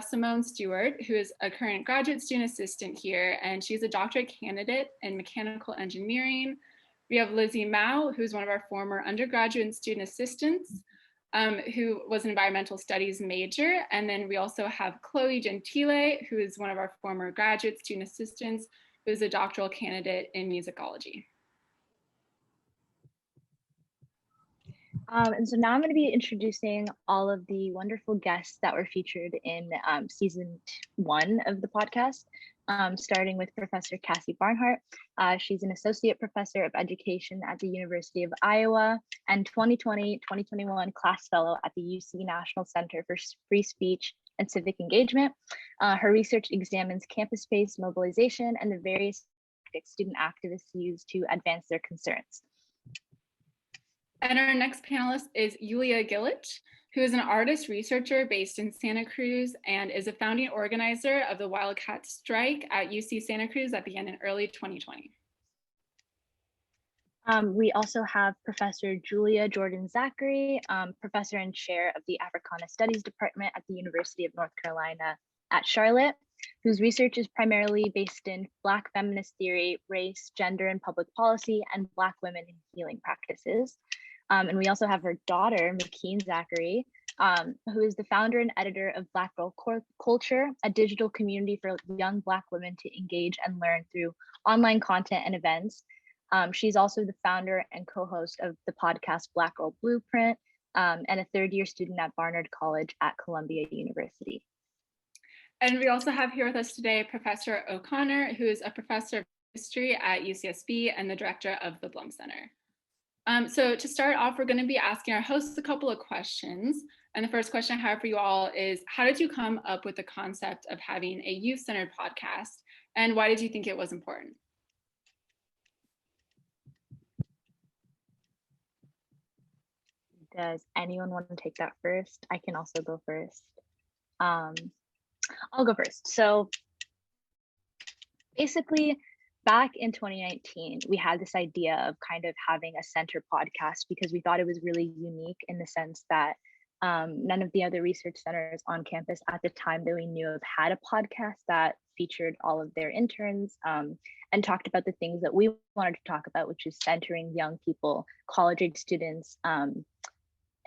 Simone Stewart, who is a current graduate student assistant here, and she's a doctorate candidate in mechanical engineering. We have Lizzie Mao, who's one of our former undergraduate student assistants, who was an environmental studies major. And then we also have Chloe Gentile, who is one of our former graduate student assistants, who is a doctoral candidate in musicology. And so now I'm going to be introducing all of the wonderful guests that were featured in season 1 of the podcast, starting with Professor Cassie Barnhart. She's an associate professor of education at the University of Iowa and 2020-2021 class fellow at the UC National Center for Free Speech and Civic Engagement. Her research examines campus-based mobilization and the various tactics student activists use to advance their concerns. And our next panelist is Yulia Gilic, who is an artist researcher based in Santa Cruz and is a founding organizer of the Wildcat Strike at UC Santa Cruz that began in early 2020. We also have Professor Julia Jordan Zachary, professor and chair of the Africana Studies Department at the University of North Carolina at Charlotte, whose research is primarily based in Black feminist theory, race, gender, and public policy, and Black women in healing practices. And we also have her daughter, McKeen Zachary, who is the founder and editor of Black Girl Culture, a digital community for young Black women to engage and learn through online content and events. She's also the founder and co-host of the podcast Black Girl Blueprint, and a third-year student at Barnard College at Columbia University. And we also have here with us today Professor O'Connor, who is a professor of history at UCSB and the director of the Blum Center. So to start off, we're going to be asking our hosts a couple of questions. And the first question I have for you all is, how did you come up with the concept of having a youth-centered podcast? And why did you think it was important? Does anyone want to take that first? I can also go first. I'll go first. So basically, back in 2019, we had this idea of kind of having a center podcast because we thought it was really unique in the sense that none of the other research centers on campus at the time that we knew of had a podcast that featured all of their interns and talked about the things that we wanted to talk about, which is centering young people, college-age students,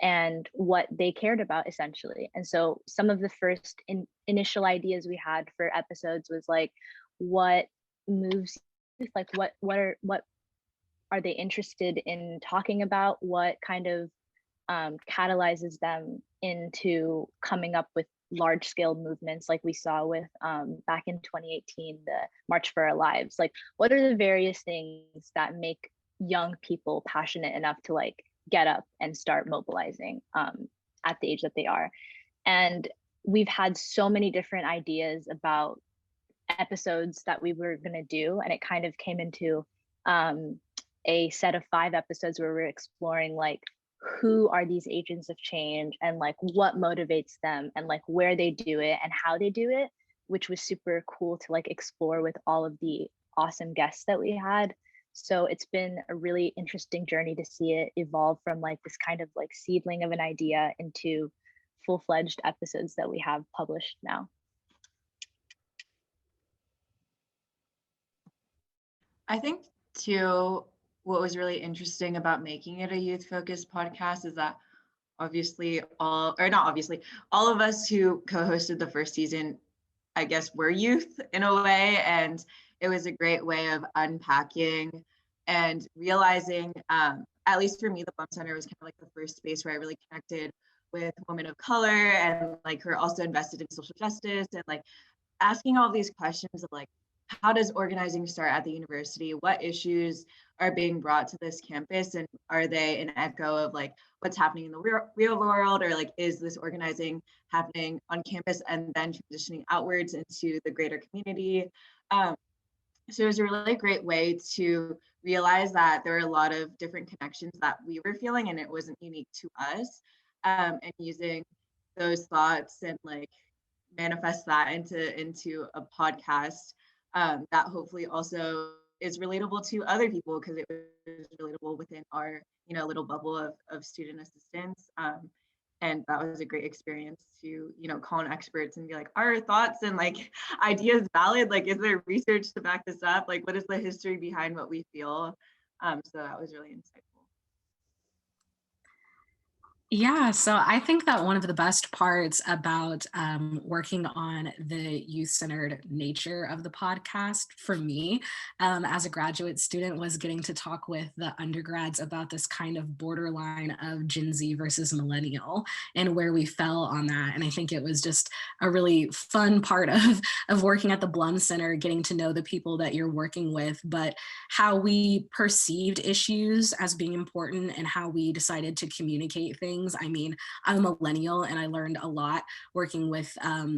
and what they cared about essentially. And so some of the first initial ideas we had for episodes was like, what moves, like what are they interested in talking about? What kind of catalyzes them into coming up with large scale movements like we saw with back in 2018, the March for Our Lives? Like, what are the various things that make young people passionate enough to like get up and start mobilizing at the age that they are? And we've had so many different ideas about episodes that we were going to do, and it kind of came into a set of 5 episodes where we're exploring like who are these agents of change and like what motivates them and like where they do it and how they do it, which was super cool to like explore with all of the awesome guests that we had. So it's been a really interesting journey to see it evolve from like this kind of like seedling of an idea into full-fledged episodes that we have published now. I think too, what was really interesting about making it a youth-focused podcast is that all of us who co-hosted the first season, I guess, were youth in a way, and it was a great way of unpacking and realizing, at least for me, the Blum Center was kind of like the first space where I really connected with women of color and like who are also invested in social justice, and like asking all these questions of like, how does organizing start at the university? What issues are being brought to this campus, and are they an echo of like what's happening in the real world, or like is this organizing happening on campus and then transitioning outwards into the greater community? So it was a really great way to realize that there are a lot of different connections that we were feeling, and it wasn't unique to us, and using those thoughts and like manifest that into a podcast that hopefully also is relatable to other people, because it was relatable within our little bubble of student assistants. And that was a great experience to, you know, call in experts and be like, are our thoughts and like ideas valid? Like, is there research to back this up? Like, what is the history behind what we feel? So that was really insightful. Yeah, so I think that one of the best parts about working on the youth-centered nature of the podcast for me as a graduate student was getting to talk with the undergrads about this kind of borderline of Gen Z versus millennial and where we fell on that. And I think it was just a really fun part of working at the Blum Center, getting to know the people that you're working with, but how we perceived issues as being important and how we decided to communicate things. I mean, I'm a millennial and I learned a lot working with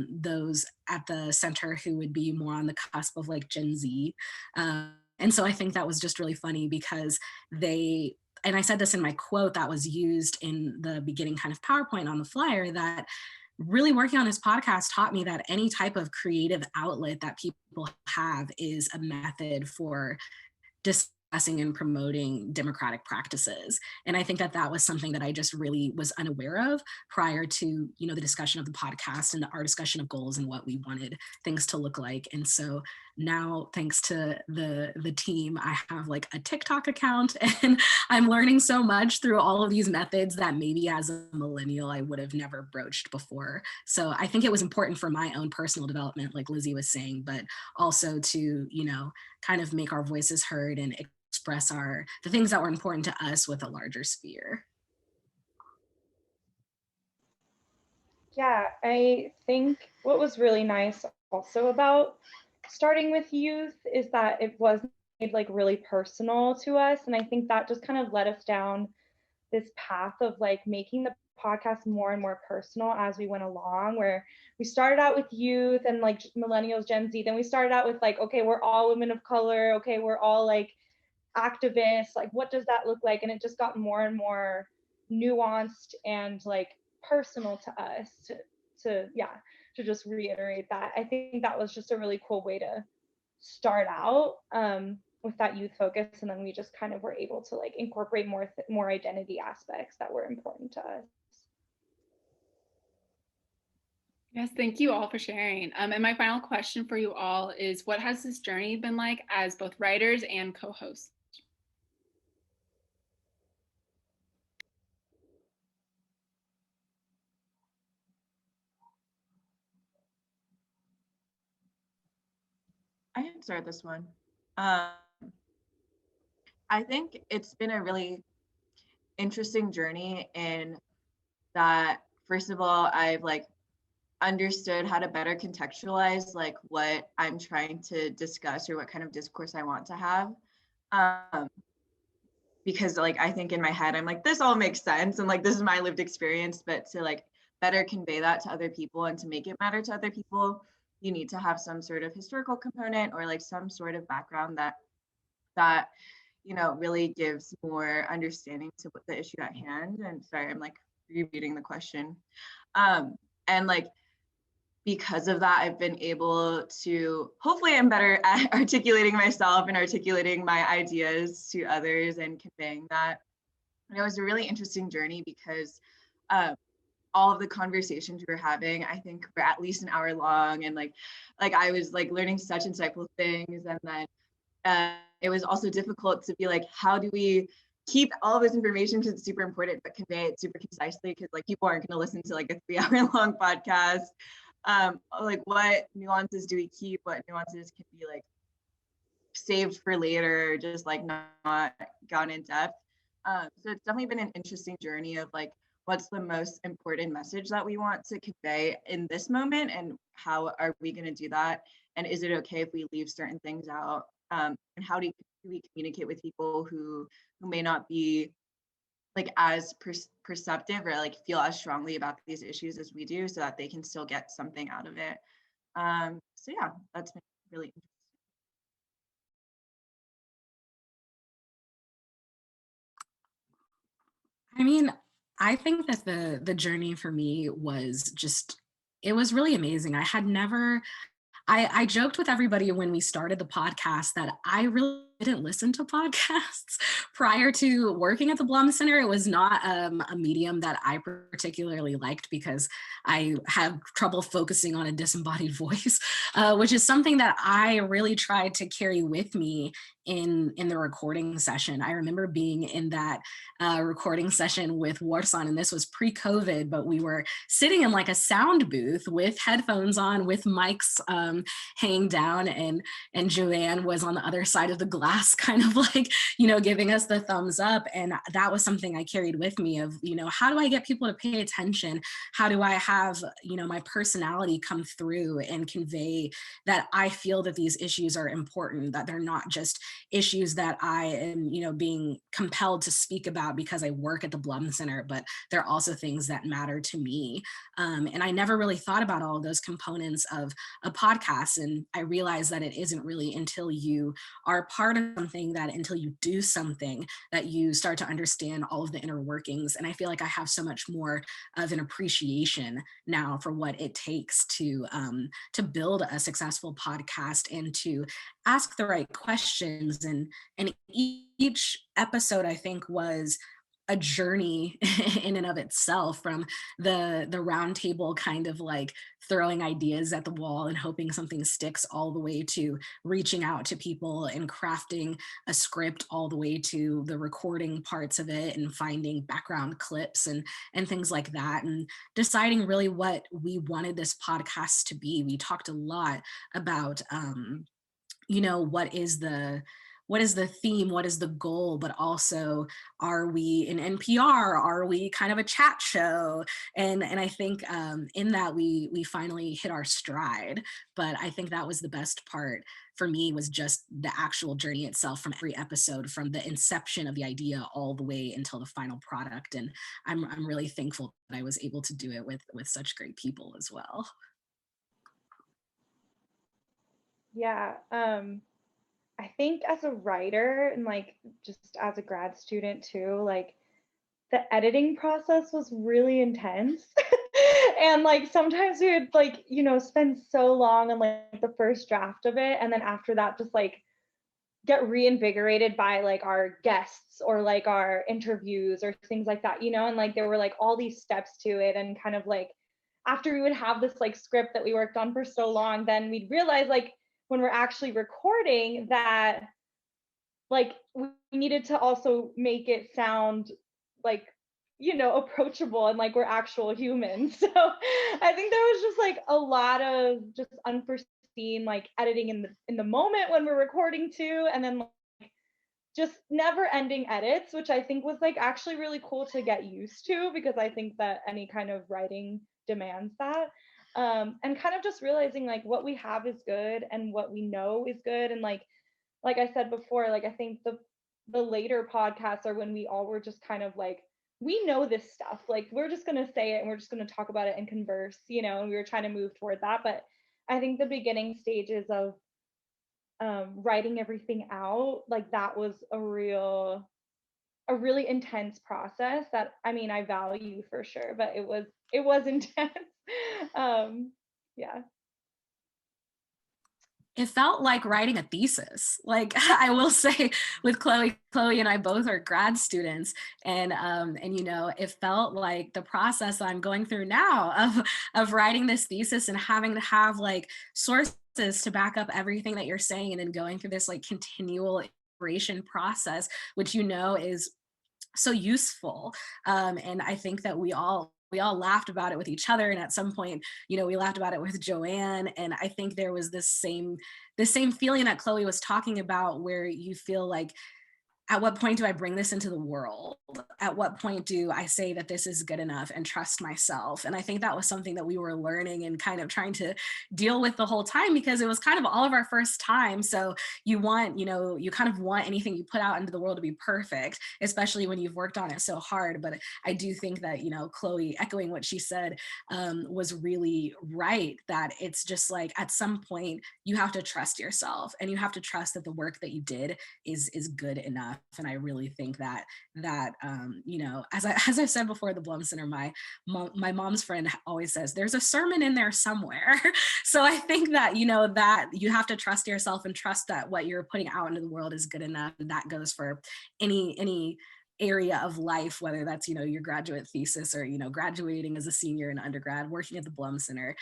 those at the center who would be more on the cusp of like Gen Z. And so I think that was just really funny because and I said this in my quote that was used in the beginning kind of PowerPoint on the flyer, that really working on this podcast taught me that any type of creative outlet that people have is a method for discussing and promoting democratic practices. And I think that that was something that I just really was unaware of prior to, you know, the discussion of the podcast and our discussion of goals and what we wanted things to look like. And so now, thanks to the team, I have like a TikTok account and I'm learning so much through all of these methods that maybe as a millennial, I would have never broached before. So I think it was important for my own personal development, like Lizzie was saying, but also to, you know, kind of make our voices heard and express the things that were important to us with a larger sphere. Yeah, I think what was really nice also about starting with youth is that it was made like really personal to us. And I think that just kind of led us down this path of like making the podcast more and more personal as we went along, where we started out with youth and like millennials, Gen Z. Then we started out with like, okay, we're all women of color. Okay, we're all like activists. Like, what does that look like? And it just got more and more nuanced and like personal to us to just reiterate that. I think that was just a really cool way to start out with that youth focus, and then we just kind of were able to like incorporate more identity aspects that were important to us. Yes, thank you all for sharing. And my final question for you all is, what has this journey been like as both writers and co-hosts? I can start this one. I think it's been a really interesting journey in that, first of all, I've like understood how to better contextualize like what I'm trying to discuss or what kind of discourse I want to have. Because like I think in my head I'm like, this all makes sense and like this is my lived experience, but to like better convey that to other people and to make it matter to other people, you need to have some sort of historical component or like some sort of background that you know really gives more understanding to what the issue at hand. And sorry, I'm like rereading the question. And like because of that, I've been able to, hopefully I'm better at articulating myself and articulating my ideas to others and conveying that. And it was a really interesting journey because all of the conversations we were having, I think were at least an hour long. And like I was like learning such insightful things. And then it was also difficult to be like, how do we keep all of this information because it's super important, but convey it super concisely because like people aren't going to listen to like a 3-hour long podcast. Like what nuances do we keep? What nuances can be like saved for later, or just like not gone in depth. So it's definitely been an interesting journey of like, what's the most important message that we want to convey in this moment, and how are we going to do that? And is it okay if we leave certain things out? And how do we communicate with people who may not be like as perceptive or like feel as strongly about these issues as we do, so that they can still get something out of it. So yeah, that's been really interesting. I mean, I think that the journey for me was just, it was really amazing. I joked with everybody when we started the podcast that I really didn't listen to podcasts prior to working at the Blum Center. It was not a medium that I particularly liked because I have trouble focusing on a disembodied voice, which is something that I really tried to carry with me in the recording session. I remember being in that recording session with Warsan, and this was pre-COVID, but we were sitting in like a sound booth with headphones on, with mics hanging down, and Joanne was on the other side of the glass, kind of like, giving us the thumbs up. And that was something I carried with me of, how do I get people to pay attention? How do I have, my personality come through and convey that I feel that these issues are important, that they're not just issues that I am, being compelled to speak about because I work at the Blum Center, but they're also things that matter to me. And I never really thought about all of those components of a podcast. And I realized that it isn't really until you are part of something, that until you do something, that you start to understand all of the inner workings. And I feel like I have so much more of an appreciation now for what it takes to build a successful podcast and to ask the right questions. And each episode, I think, was a journey in and of itself, from the round table kind of like throwing ideas at the wall and hoping something sticks, all the way to reaching out to people and crafting a script, all the way to the recording parts of it and finding background clips and things like that, and deciding really what we wanted this podcast to be. We talked a lot about what is the theme, what is the goal, but also, are we an NPR? Are we kind of a chat show? And I think in that we finally hit our stride. But I think that was the best part for me, was just the actual journey itself, from every episode, from the inception of the idea all the way until the final product. And I'm really thankful that I was able to do it with such great people as well. Yeah. I think as a writer, and like just as a grad student too, like the editing process was really intense. And like sometimes we would like, spend so long on like the first draft of it, and then after that just like get reinvigorated by like our guests or like our interviews or things like that, and like there were like all these steps to it, and kind of like after we would have this like script that we worked on for so long, then we'd realize like when we're actually recording that like we needed to also make it sound like approachable and like we're actual humans. So I think there was just like a lot of just unforeseen like editing in the moment when we're recording too, and then like just never ending edits, which I think was like actually really cool to get used to, because I think that any kind of writing demands that. And kind of just realizing like what we have is good and what we know is good. And like I said before, like I think the later podcasts are when we all were just kind of like, we know this stuff, like we're just going to say it and we're just going to talk about it and converse, and we were trying to move toward that. But I think the beginning stages of writing everything out, like that was a really intense process that I value for sure, but it was intense. Yeah. It felt like writing a thesis. Like, I will say, with Chloe and I both are grad students, and it felt like the process I'm going through now of writing this thesis and having to have like sources to back up everything that you're saying, and then going through this like continual iteration process, which is so useful. And I think that we all laughed about it with each other, and at some point, we laughed about it with Joanne. And I think there was this same feeling that Chloe was talking about, where you feel like, at what point do I bring this into the world? At what point do I say that this is good enough and trust myself? And I think that was something that we were learning and kind of trying to deal with the whole time, because it was kind of all of our first time. So you kind of want anything you put out into the world to be perfect, especially when you've worked on it so hard. But I do think that, Chloe, echoing what she said, was really right, that it's just like, at some point you have to trust yourself, and you have to trust that the work that you did is good enough. enough. And I really think that you know, as I've said before, the Blum Center, my mom's friend always says there's a sermon in there somewhere. So I think that, you know, that you have to trust yourself and trust that what you're putting out into the world is good enough. And that goes for any area of life, whether that's, you know, your graduate thesis or, you know, graduating as a senior in undergrad, working at the Blum Center.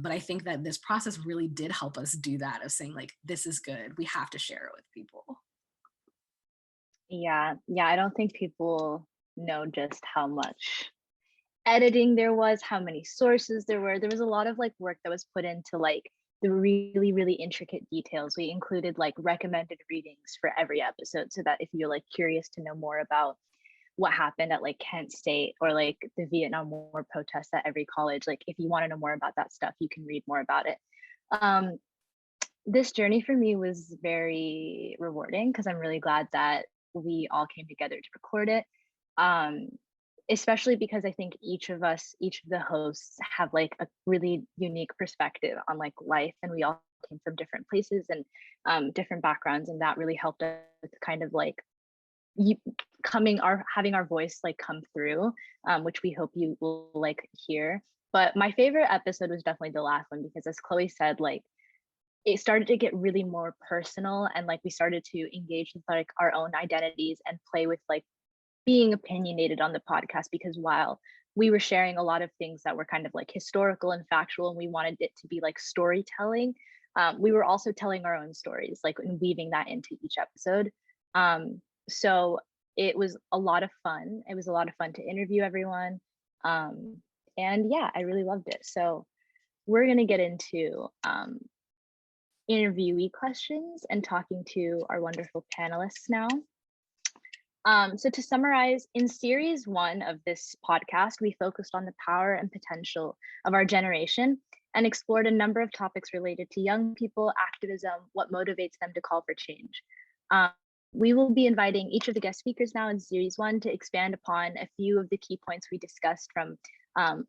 But I think that this process really did help us do that, of saying like, this is good, we have to share it with people. Yeah, I don't think people know just how much editing there was, how many sources there were. There was a lot of like work that was put into like the really, really intricate details. We included like recommended readings for every episode so that if you're like curious to know more about what happened at like Kent State or like the Vietnam War protests at every college, like if you want to know more about that stuff, you can read more about it. This journey for me was very rewarding because I'm really glad that we all came together to record it. Especially because I think each of the hosts have like a really unique perspective on like life, and we all came from different places and different backgrounds, and that really helped us kind of like having our voice like come through, which we hope you will like hear. But my favorite episode was definitely the last one because, as Chloe said, like it started to get really more personal, and like we started to engage with like our own identities and play with like being opinionated on the podcast, because while we were sharing a lot of things that were kind of like historical and factual and we wanted it to be like storytelling, we were also telling our own stories, like, and weaving that into each episode. So it was a lot of fun. It was a lot of fun to interview everyone. And yeah, I really loved it. So we're going to get into interviewee questions and talking to our wonderful panelists now. So to summarize, in series 1 of this podcast, we focused on the power and potential of our generation and explored a number of topics related to young people, activism, what motivates them to call for change. We will be inviting each of the guest speakers now in series 1 to expand upon a few of the key points we discussed from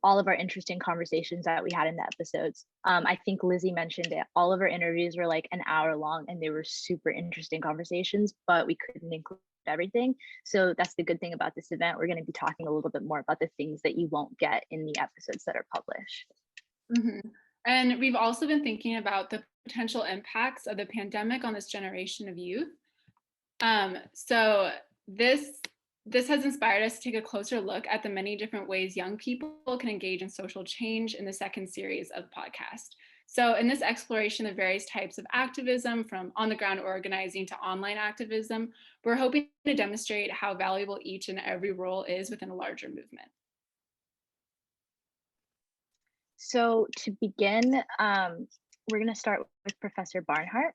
all of our interesting conversations that we had in the episodes. I think Lizzie mentioned it. All of our interviews were like an hour long and they were super interesting conversations, but we couldn't include everything. So that's the good thing about this event. We're going to be talking a little bit more about the things that you won't get in the episodes that are published. Mm-hmm. And we've also been thinking about the potential impacts of the pandemic on this generation of youth. So this has inspired us to take a closer look at the many different ways young people can engage in social change in the second series of the podcast. So in this exploration of various types of activism, from on-the-ground organizing to online activism, we're hoping to demonstrate how valuable each and every role is within a larger movement. So to begin, we're going to start with Professor Barnhart.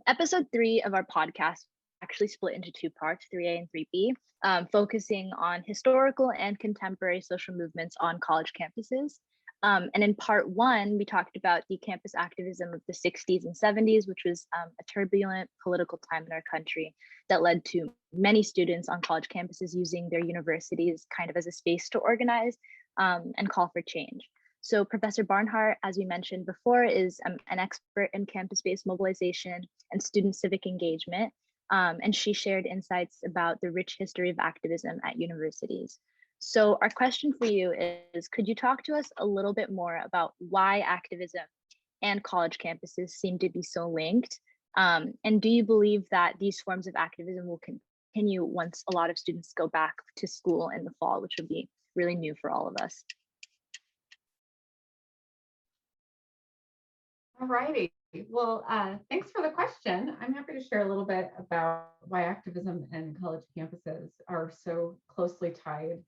Episode 3 of our podcast actually split into 2 parts, 3A and 3B, focusing on historical and contemporary social movements on college campuses. And in part 1, we talked about the campus activism of the 60s and 70s, which was a turbulent political time in our country that led to many students on college campuses using their universities kind of as a space to organize and call for change. So Professor Barnhart, as we mentioned before, is an expert in campus-based mobilization and student civic engagement. And she shared insights about the rich history of activism at universities. So our question for you is, could you talk to us a little bit more about why activism and college campuses seem to be so linked? And do you believe that these forms of activism will continue once a lot of students go back to school in the fall, which would be really new for all of us? All righty. Well, thanks for the question. I'm happy to share a little bit about why activism and college campuses are so closely tied.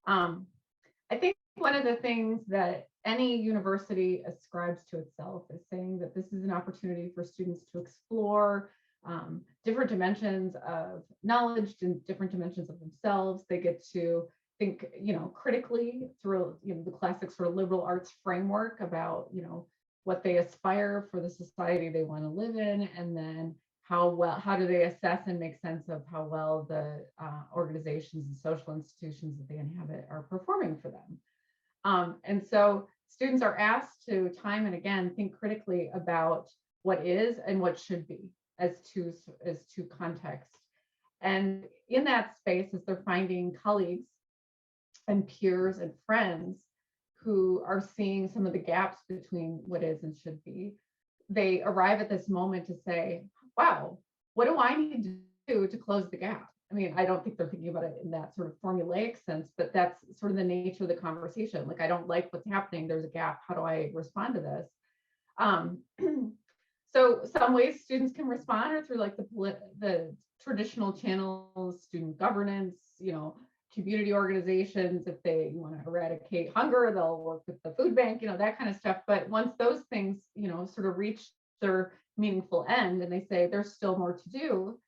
I think one of the things that any university ascribes to itself is saying that this is an opportunity for students to explore different dimensions of knowledge and different dimensions of themselves. They get to think, critically through, the classic sort of liberal arts framework about, what they aspire for the society they want to live in, and then how do they assess and make sense of how well the organizations and social institutions that they inhabit are performing for them. And so students are asked to time and again think critically about what is and what should be as to context. And in that space, as they're finding colleagues and peers and friends who are seeing some of the gaps between what is and should be, they arrive at this moment to say, wow, what do I need to do to close the gap? I mean, I don't think they're thinking about it in that sort of formulaic sense, but that's sort of the nature of the conversation. Like, I don't like what's happening. There's a gap. How do I respond to this? So some ways students can respond are through like the traditional channels, student governance, community organizations. If they want to eradicate hunger, they'll work with the food bank, that kind of stuff. But once those things, sort of reach their meaningful end and they say there's still more to do,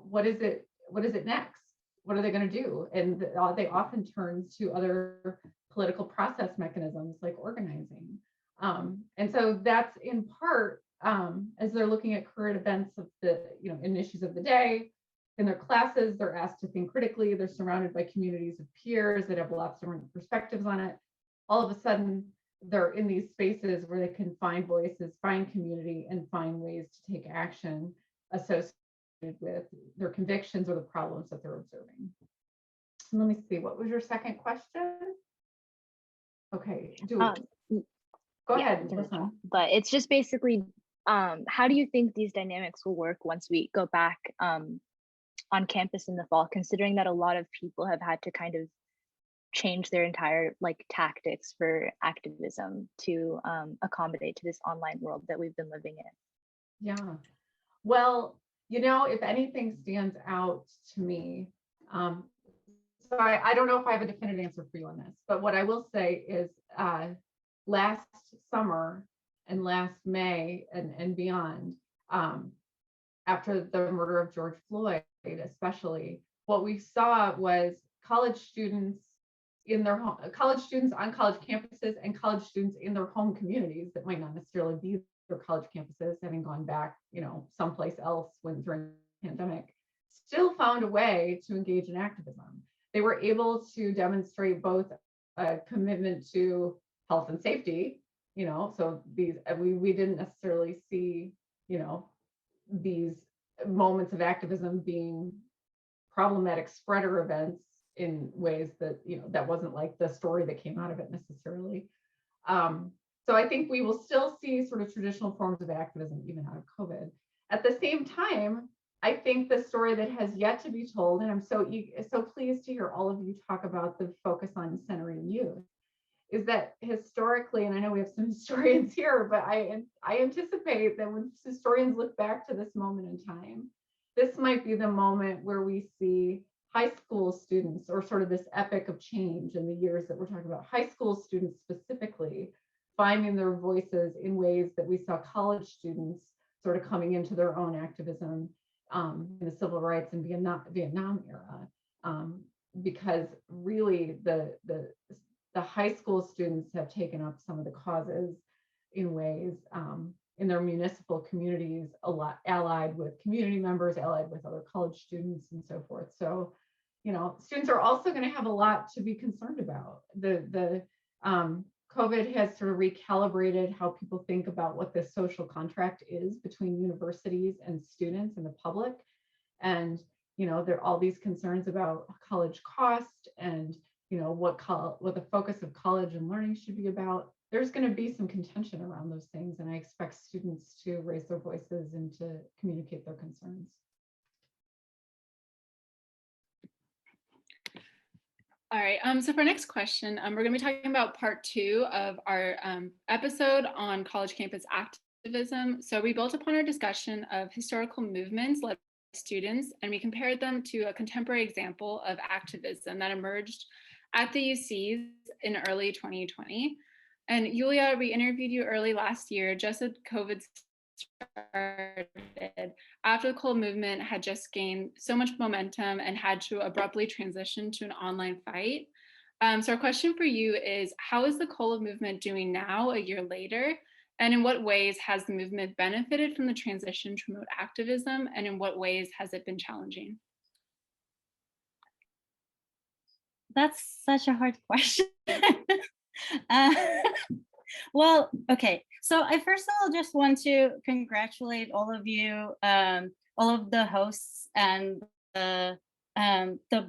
what is it next? What are they going to do? And they often turn to other political process mechanisms like organizing. And so that's in part as they're looking at current events of the, and issues of the day. In their classes, they're asked to think critically. They're surrounded by communities of peers that have lots of different perspectives on it. All of a sudden, they're in these spaces where they can find voices, find community, and find ways to take action associated with their convictions or the problems that they're observing. And let me see, what was your second question? Okay, go ahead. But it's just basically, how do you think these dynamics will work once we go back on campus in the fall, considering that a lot of people have had to kind of change their entire tactics for activism to accommodate to this online world that we've been living in? Yeah, well, if anything stands out to me, so I don't know if I have a definitive answer for you on this, but what I will say is last summer and last May and beyond, after the murder of George Floyd, especially, what we saw was college students on college campuses and college students in their home communities that might not necessarily be their college campuses, having gone back, someplace else during the pandemic, still found a way to engage in activism. They were able to demonstrate both a commitment to health and safety, so we didn't necessarily see, these moments of activism being problematic spreader events in ways that, that wasn't like the story that came out of it necessarily. So I think we will still see sort of traditional forms of activism even out of COVID. At the same time, I think the story that has yet to be told, and I'm so pleased to hear all of you talk about the focus on centering youth, is that historically, and I know we have some historians here, but I anticipate that when historians look back to this moment in time, this might be the moment where we see high school students, or sort of this epic of change in the years that we're talking about, high school students specifically, finding their voices in ways that we saw college students sort of coming into their own activism in the civil rights and Vietnam era, because really the high school students have taken up some of the causes in ways in their municipal communities, allied with community members, allied with other college students, and so forth. So, students are also going to have a lot to be concerned about. The COVID has sort of recalibrated how people think about what the social contract is between universities and students and the public. And, there are all these concerns about college cost and, what the focus of college and learning should be about. There's going to be some contention around those things. And I expect students to raise their voices and to communicate their concerns. All right, so for our next question, we're going to be talking about part 2 of our episode on college campus activism. So we built upon our discussion of historical movements led by students, and we compared them to a contemporary example of activism that emerged at the UCs in early 2020. And Yulia, we interviewed you early last year, just as COVID started, after the cold movement had just gained so much momentum and had to abruptly transition to an online fight. So our question for you is, how is the cold movement doing now, a year later? And in what ways has the movement benefited from the transition to remote activism? And in what ways has it been challenging? That's such a hard question. Well, okay. So I first of all just want to congratulate all of you all of the hosts and the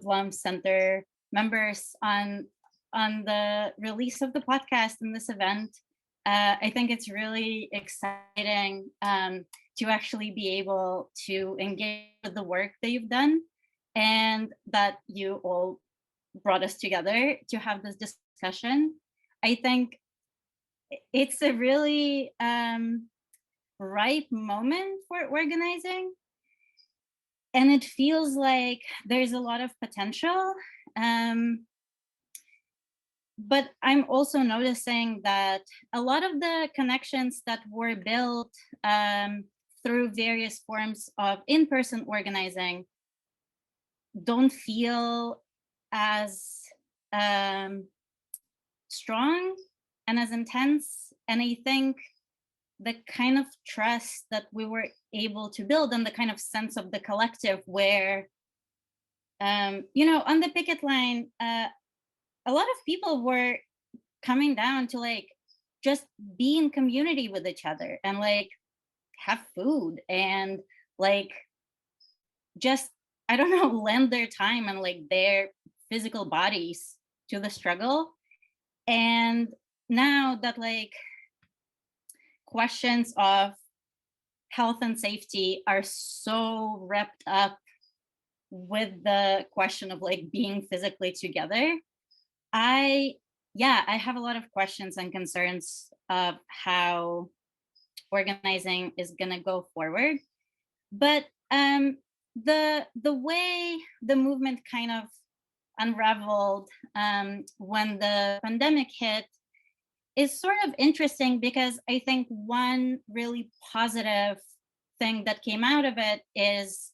Blum Center members on the release of the podcast and this event. I think it's really exciting to actually be able to engage with the work that you've done, and that you all brought us together to have this discussion. I think it's a really ripe moment for organizing, and it feels like there's a lot of potential. But I'm also noticing that a lot of the connections that were built through various forms of in-person organizing don't feel as strong and as intense. And I think the kind of trust that we were able to build and the kind of sense of the collective where, on the picket line, a lot of people were coming down to like just be in community with each other and like have food and like just, I don't know, lend their time and like their physical bodies to the struggle. And now that like questions of health and safety are so wrapped up with the question of like being physically together, I have a lot of questions and concerns of how organizing is gonna go forward. But the way the movement kind of unraveled when the pandemic hit is sort of interesting, because I think one really positive thing that came out of it is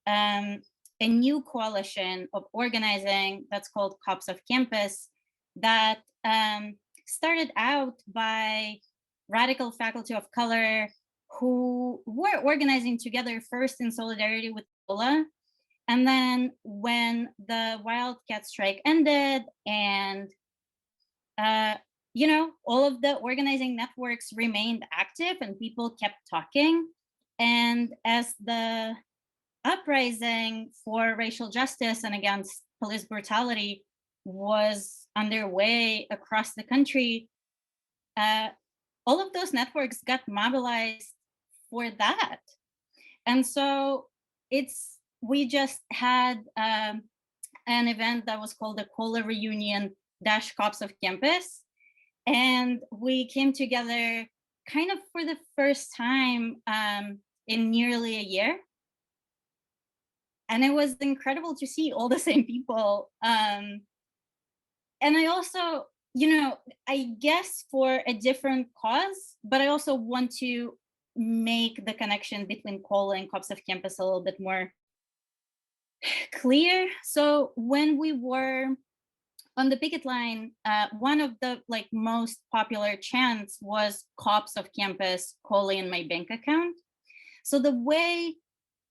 a new coalition of organizing that's called Cops of Campus, that started out by radical faculty of color who were organizing together first in solidarity with COLA. And then when the Wildcat strike ended and, all of the organizing networks remained active and people kept talking. And as the uprising for racial justice and against police brutality was underway across the country, all of those networks got mobilized for that. And so we just had an event that was called the COLA Reunion - Cops of Campus. And we came together kind of for the first time in nearly a year. And it was incredible to see all the same people. And I also, I guess for a different cause, but I also want to make the connection between COLA and Cops of Campus a little bit more clear. So when we were on the picket line, one of the like most popular chants was Cops of Campus, COLA in my bank account. So the way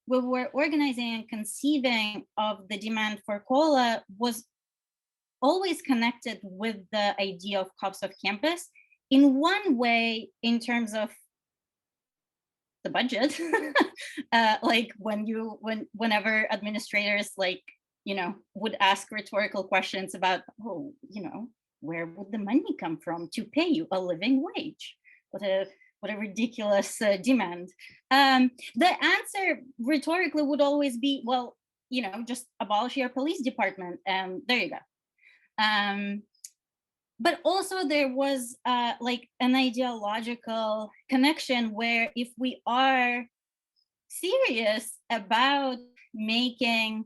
we were organizing and conceiving of the demand for COLA was always connected with the idea of Cops of Campus, in one way in terms of the budget. Like whenever administrators would ask rhetorical questions about, where would the money come from to pay you a living wage? What a ridiculous demand. The answer rhetorically would always be, well, just abolish your police department, and there you go. But also there was like an ideological connection where if we are serious about making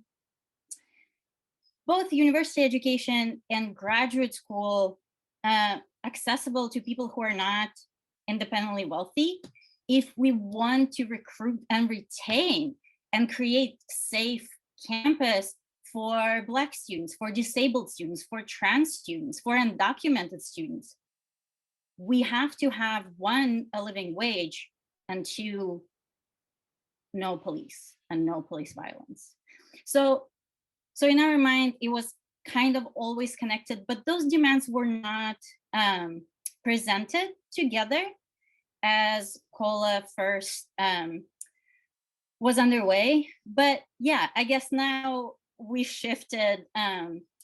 both university education and graduate school accessible to people who are not independently wealthy, if we want to recruit and retain and create safe campus for Black students, for disabled students, for trans students, for undocumented students, we have to have, one, a living wage, and two, no police and no police violence. So in our mind, it was kind of always connected, but those demands were not presented together as COLA first was underway. But yeah, I guess now we shifted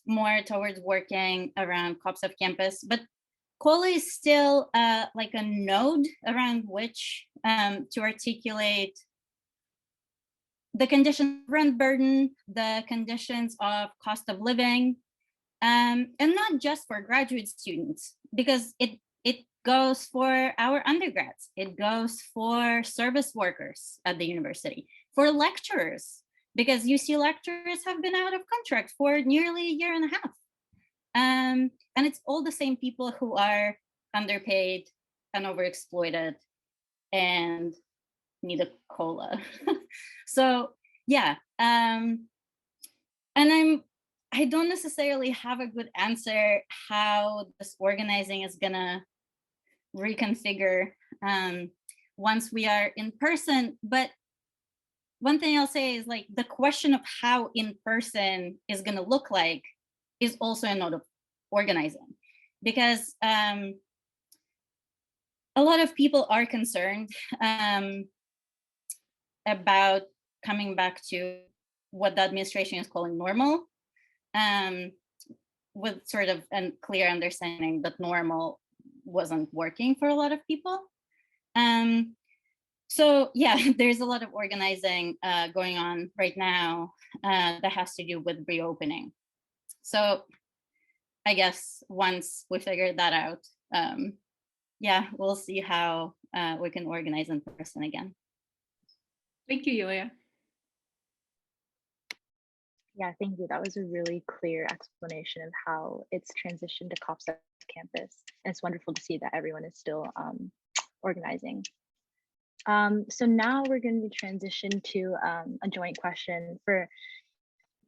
more towards working around COPs of Campus, but COLA is still like a node around which to articulate the conditions of rent burden, the conditions of cost of living, and not just for graduate students, because it goes for our undergrads, it goes for service workers at the university, for lecturers, because UC lecturers have been out of contract for nearly a year and a half. And it's all the same people who are underpaid and overexploited and need a COLA. So yeah, and I don't necessarily have a good answer how this organizing is gonna reconfigure once we are in person. But one thing I'll say is, like, the question of how in person is gonna look like is also a node of organizing, because a lot of people are concerned about coming back to what the administration is calling normal, with sort of a clear understanding that normal wasn't working for a lot of people. So yeah, there's a lot of organizing going on right now that has to do with reopening. So I guess once we figure that out, yeah, we'll see how we can organize in person again. Thank you, Yulia. Yeah, thank you. That was a really clear explanation of how it's transitioned to COPS at Campus. And it's wonderful to see that everyone is still organizing. So now we're going to transition to a joint question for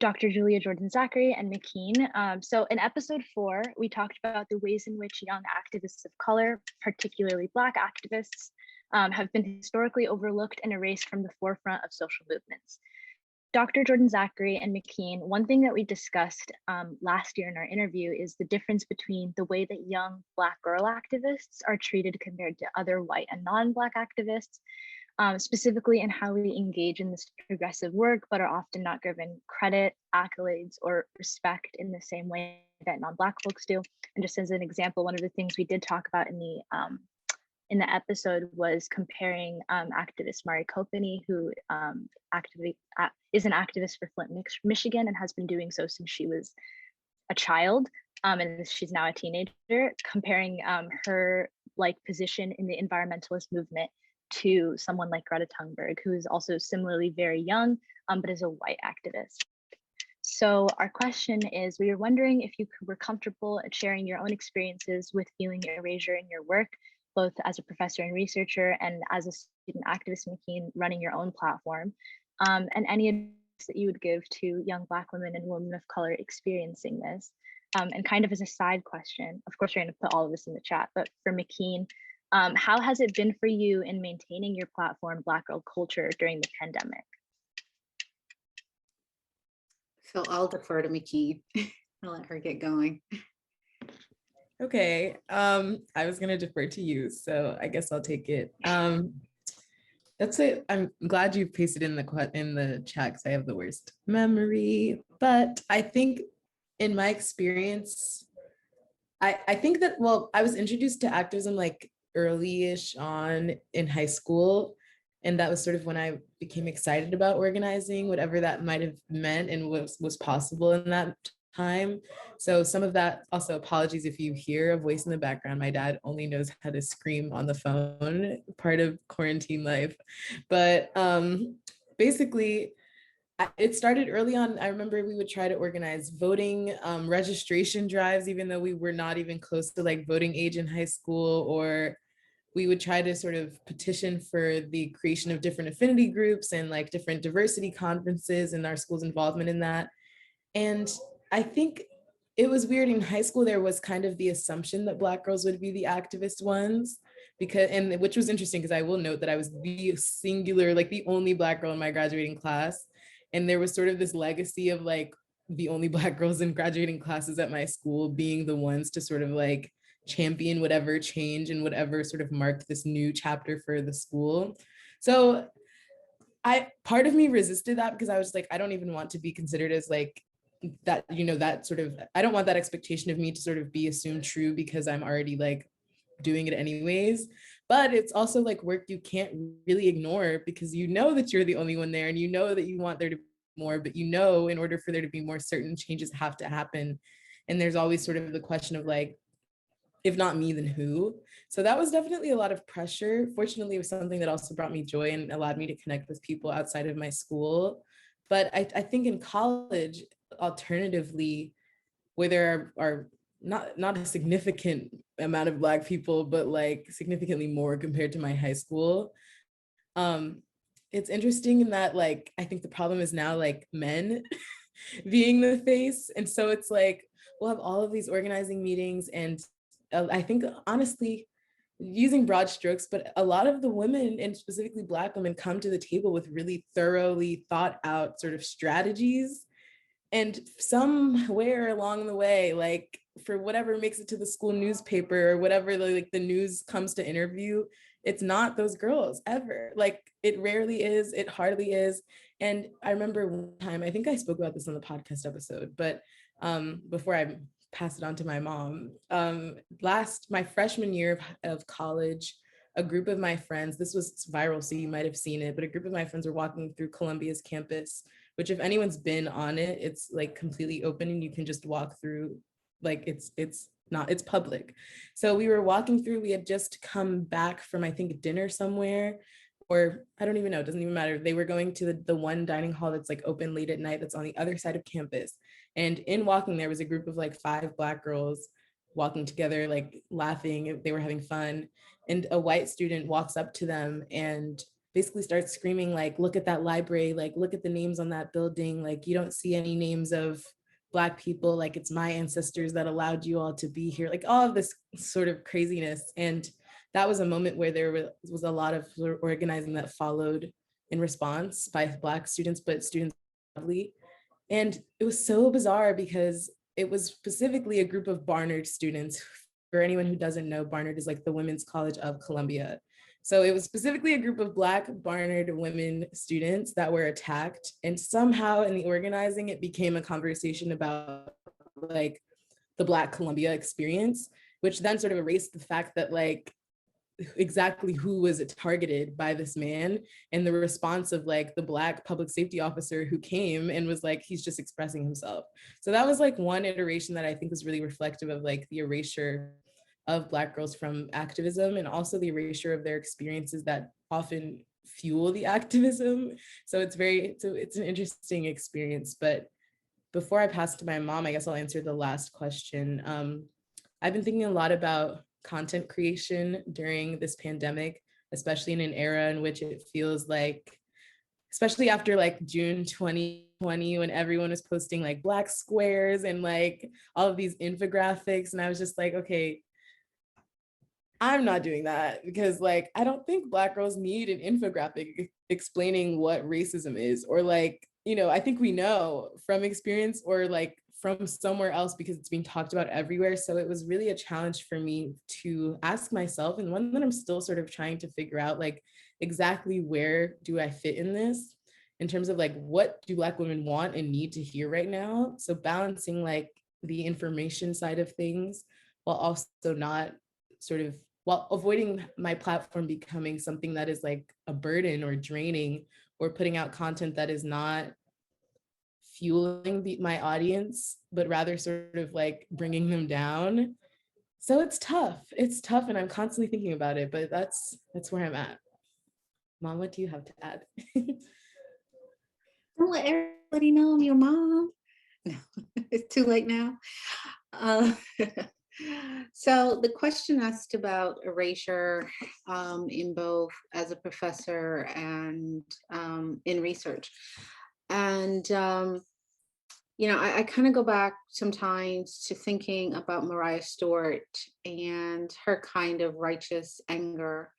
Dr. Julia Jordan-Zachary and McKean. So in episode 4, we talked about the ways in which young activists of color, particularly Black activists, have been historically overlooked and erased from the forefront of social movements. Dr. Jordan-Zachary and McKean, one thing that we discussed last year in our interview is the difference between the way that young Black girl activists are treated compared to other white and non-Black activists, specifically in how we engage in this progressive work, but are often not given credit, accolades, or respect in the same way that non-Black folks do. And just as an example, one of the things we did talk about in the episode was comparing activist Mari Copeny, who is an activist for Flint, Michigan, and has been doing so since she was a child, and she's now a teenager, comparing her position in the environmentalist movement to someone like Greta Thunberg, who is also similarly very young, but is a white activist. So our question is, we were wondering if you were comfortable at sharing your own experiences with feeling erasure in your work, both as a professor and researcher and as a student activist, McKean, running your own platform, and any advice that you would give to young Black women and women of color experiencing this. And kind of as a side question, of course, we're going to put all of this in the chat, but for McKean, how has it been for you in maintaining your platform, Black Girl Culture, during the pandemic? So I'll defer to McKean. I'll let her get going. Okay, I was gonna defer to you, so I guess I'll take it. That's it. I'm glad you pasted in the chat because I have the worst memory. But I think in my experience, I think that, well, I was introduced to activism like early-ish on in high school. And that was sort of when I became excited about organizing, whatever that might have meant and was possible in that time. So some of that, also apologies if you hear a voice in the background. My dad only knows how to scream on the phone, part of quarantine life. But basically, it started early on. I remember we would try to organize voting registration drives, even though we were not even close to like voting age in high school, or we would try to sort of petition for the creation of different affinity groups and like different diversity conferences and our school's involvement in that. And I think it was weird in high school, there was kind of the assumption that Black girls would be the activist ones, which was interesting because I will note that I was the singular, like the only Black girl in my graduating class. And there was sort of this legacy of like the only Black girls in graduating classes at my school being the ones to sort of like champion whatever change and whatever sort of marked this new chapter for the school. So part of me resisted that because I was like, I don't even want to be considered as like that, you know, that sort of, I don't want that expectation of me to sort of be assumed true because I'm already like doing it anyways. But it's also like work you can't really ignore because you know that you're the only one there and you know that you want there to be more, but you know, in order for there to be more, certain changes have to happen. And there's always sort of the question of like, if not me, then who? So that was definitely a lot of pressure. Fortunately, it was something that also brought me joy and allowed me to connect with people outside of my school. But I think in college, alternatively, where there are not a significant amount of Black people, but like significantly more compared to my high school. It's interesting in that like, I think the problem is now like men being the face. And so it's like, we'll have all of these organizing meetings and I think honestly, using broad strokes, but a lot of the women and specifically Black women come to the table with really thoroughly thought out sort of strategies. And somewhere along the way, like for whatever makes it to the school newspaper or whatever, like the news comes to interview, it's not those girls ever. Like it rarely is, it hardly is. And I remember one time, I think I spoke about this on the podcast episode, but before I pass it on to my mom, my freshman year of college, a group of my friends, this was viral, so you might have seen it, but a group of my friends were walking through Columbia's campus, which if anyone's been on it, it's like completely open and you can just walk through, like it's public. So we were walking through, we had just come back from, I think, dinner somewhere, or I don't even know, it doesn't even matter. They were going to the one dining hall that's like open late at night that's on the other side of campus. And in walking, there was a group of like 5 Black girls walking together, like laughing, they were having fun. And a white student walks up to them and basically starts screaming, like, look at that library, like, look at the names on that building, like, you don't see any names of Black people, like, it's my ancestors that allowed you all to be here, like, all of this sort of craziness. And that was a moment where there was a lot of organizing that followed in response by Black students, but students broadly. And it was so bizarre because it was specifically a group of Barnard students. For anyone who doesn't know, Barnard is like the Women's College of Columbia. So it was specifically a group of Black Barnard women students that were attacked. And somehow in the organizing, it became a conversation about like the Black Columbia experience, which then sort of erased the fact that like exactly who was targeted by this man, and the response of like the Black public safety officer who came and was like, he's just expressing himself. So that was like one iteration that I think was really reflective of like the erasure of Black girls from activism, and also the erasure of their experiences that often fuel the activism. So it's an interesting experience. But before I pass to my mom, I guess I'll answer the last question. I've been thinking a lot about content creation during this pandemic, especially in an era in which it feels like, especially after like June 2020, when everyone was posting like Black squares and like all of these infographics. And I was just like, okay, I'm not doing that because like, I don't think Black girls need an infographic explaining what racism is, or like, you know, I think we know from experience or like from somewhere else because it's being talked about everywhere. So it was really a challenge for me to ask myself, and one that I'm still sort of trying to figure out, like exactly where do I fit in this in terms of like, what do Black women want and need to hear right now? So balancing like the information side of things while also not sort of, while avoiding my platform becoming something that is like a burden or draining, or putting out content that is not fueling my audience, but rather sort of like bringing them down. So it's tough. It's tough, and I'm constantly thinking about it, but that's where I'm at. Mom, what do you have to add? Don't let everybody know I'm your mom. No, it's too late now. So the question asked about erasure in both as a professor and in research. And, you know, I kind of go back sometimes to thinking about Mariah Stewart and her kind of righteous anger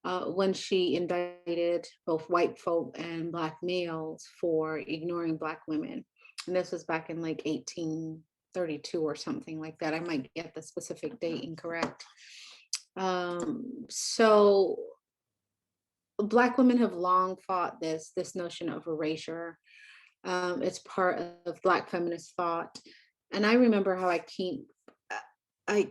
when she indicted both white folk and Black males for ignoring Black women. And this was back in like 1832 or something like that. I might get the specific date incorrect. So Black women have long fought this notion of erasure. It's part of Black feminist thought. And I remember how I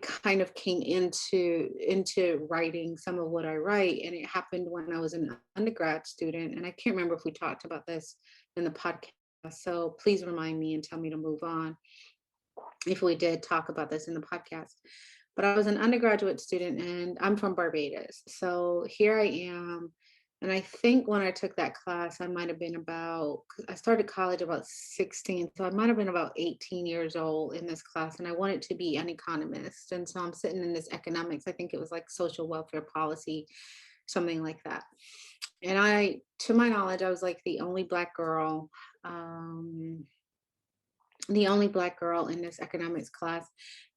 kind of came into writing some of what I write, and it happened when I was an undergrad student. And I can't remember if we talked about this in the podcast, so please remind me and tell me to move on if we did talk about this in the podcast. But I was an undergraduate student, and I'm from Barbados. So here I am. And I think when I took that class, I might have been I started college about 16. So I might have been about 18 years old in this class. And I wanted to be an economist. And so I'm sitting in this economics, I think it was like social welfare policy, something like that. And to my knowledge, I was like the only Black girl, in this economics class.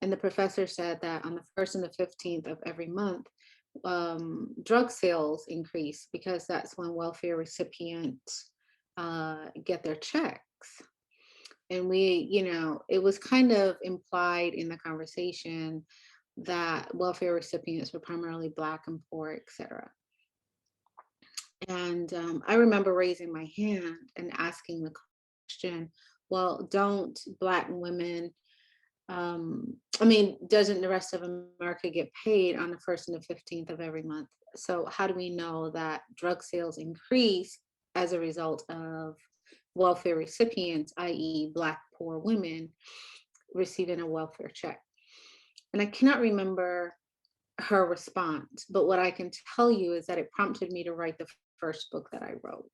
And the professor said that on the 1st and the 15th of every month, drug sales increase because that's when welfare recipients get their checks. And it was kind of implied in the conversation that welfare recipients were primarily Black and poor, etc. And I remember raising my hand and asking the question, well, don't Black women, doesn't the rest of America get paid on the 1st and the 15th of every month? So how do we know that drug sales increase as a result of welfare recipients, i.e. Black poor women, receiving a welfare check? And I cannot remember her response, but what I can tell you is that it prompted me to write the first book that I wrote,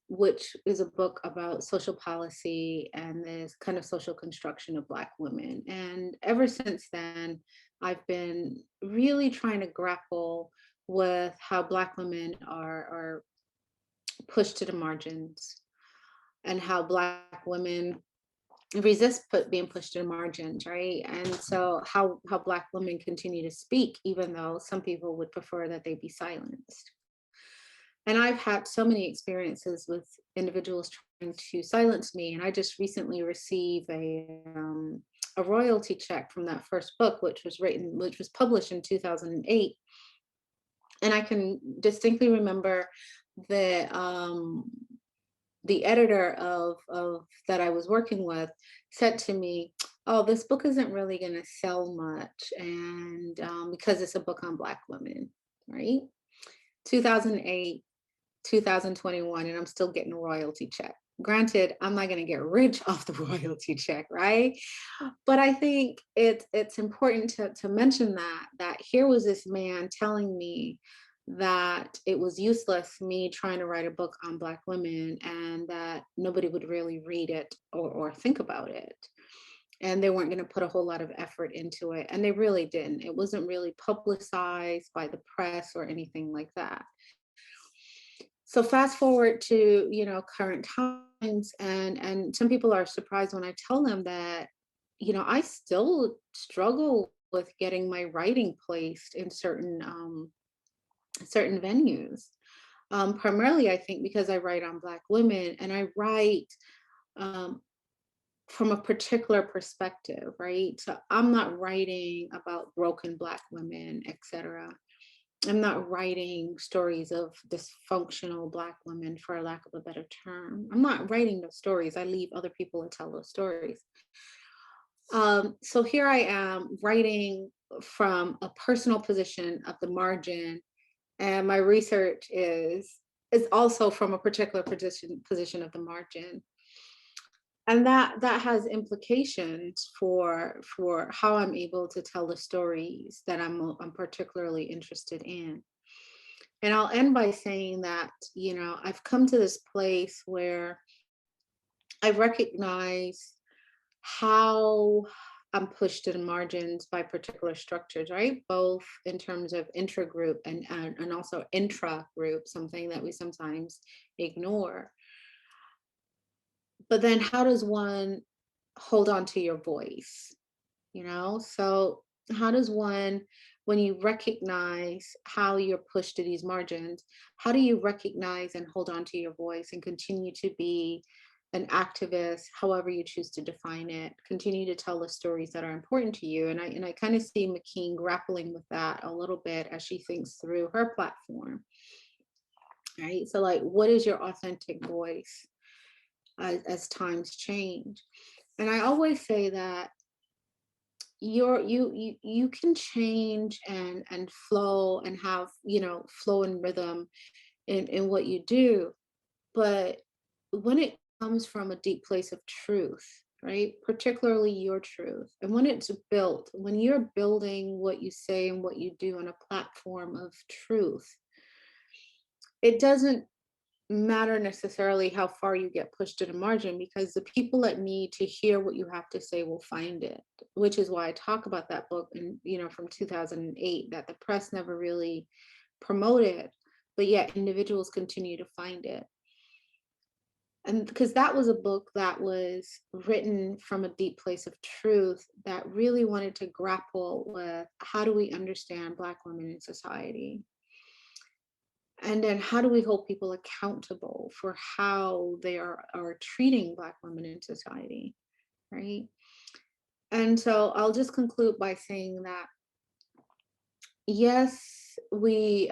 which is a book about social policy and this kind of social construction of Black women. And ever since then, I've been really trying to grapple with how Black women are pushed to the margins and how Black women resist being pushed to the margins, right? And so how Black women continue to speak, even though some people would prefer that they be silenced. And I've had so many experiences with individuals trying to silence me. And I just recently received a royalty check from that first book, which was published in 2008. And I can distinctly remember the editor of that I was working with said to me, oh, this book isn't really going to sell much, and because it's a book on Black women, right? 2008, 2021, and I'm still getting a royalty check. Granted, I'm not going to get rich off the royalty check, right? But I think it's important to mention that here was this man telling me that it was useless me trying to write a book on Black women and that nobody would really read it or think about it. And they weren't going to put a whole lot of effort into it. And they really didn't. It wasn't really publicized by the press or anything like that. So fast forward to, current times, and some people are surprised when I tell them that, I still struggle with getting my writing placed in certain venues. Primarily, I think because I write on Black women, and I write from a particular perspective, right? So I'm not writing about broken Black women, etc. I'm not writing stories of dysfunctional Black women, for lack of a better term. I'm not writing those stories. I leave other people to tell those stories. So here I am writing from a personal position of the margin, and my research is also from a particular position of the margin. And that has implications for how I'm able to tell the stories that I'm particularly interested in. And I'll end by saying that, I've come to this place where I recognize how I'm pushed to the margins by particular structures, right? Both in terms of intragroup and also intra-group, something that we sometimes ignore. But then how does one hold on to your voice? So how does one, when you recognize how you're pushed to these margins, how do you recognize and hold on to your voice and continue to be an activist, however you choose to define it. Continue to tell the stories that are important to you. And I kind of see McKeen grappling with that a little bit as she thinks through her platform. Right. So like, what is your authentic voice as times change? And I always say that you can change and flow and have, flow and rhythm in what you do. But when it comes from a deep place of truth, right? Particularly your truth. And when it's built, when you're building what you say and what you do on a platform of truth, it doesn't matter necessarily how far you get pushed to the margin, because the people that need to hear what you have to say will find it, which is why I talk about that book and from 2008 that the press never really promoted, but yet individuals continue to find it. And because that was a book that was written from a deep place of truth that really wanted to grapple with, how do we understand Black women in society? And then how do we hold people accountable for how they are treating Black women in society, right? And so I'll just conclude by saying that, yes, we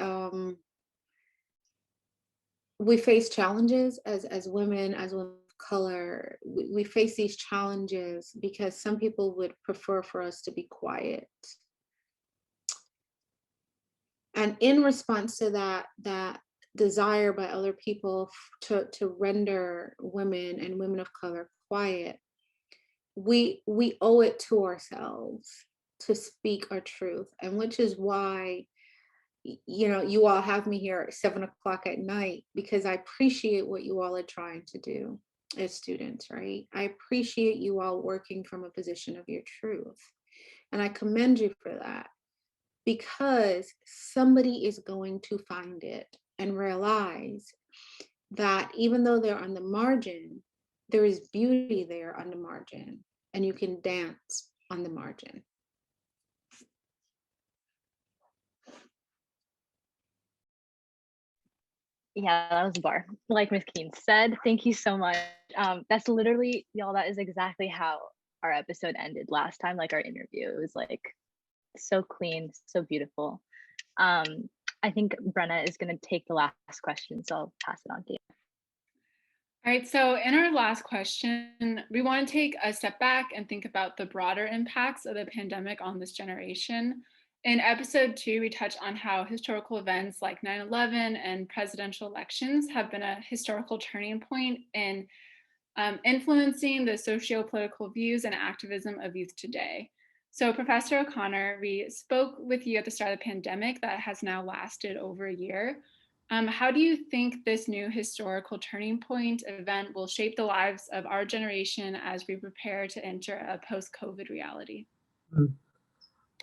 face challenges as women of color. We face these challenges because some people would prefer for us to be quiet. And in response to that desire by other people to render women and women of color quiet, we owe it to ourselves to speak our truth. And which is why, you all have me here at 7 o'clock at night, because I appreciate what you all are trying to do as students, right? I appreciate you all working from a position of your truth. And I commend you for that, because somebody is going to find it and realize that even though they're on the margin, there is beauty there on the margin, and you can dance on the margin. Yeah, that was a bar. Like Ms. Keen said, thank you so much. That's literally, y'all, that is exactly how our episode ended last time, like our interview. It was like so clean, so beautiful. I think Brenna is going to take the last question, so I'll pass it on to you. All right, so in our last question, we want to take a step back and think about the broader impacts of the pandemic on this generation. In episode 2, we touched on how historical events like 9/11 and presidential elections have been a historical turning point in influencing the socio-political views and activism of youth today. So Professor O'Connor, we spoke with you at the start of the pandemic that has now lasted over a year. How do you think this new historical turning point event will shape the lives of our generation as we prepare to enter a post-COVID reality?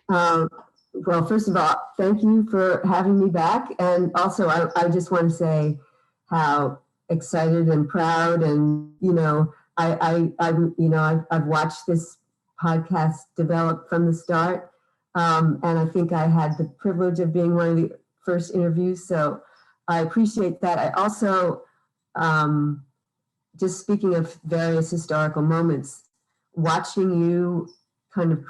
Well, first of all, thank you for having me back. And also, I just want to say how excited and proud, and I've watched this podcast develop from the start, and I think I had the privilege of being one of the first interviews, so I appreciate that. I also, just speaking of various historical moments, watching you kind of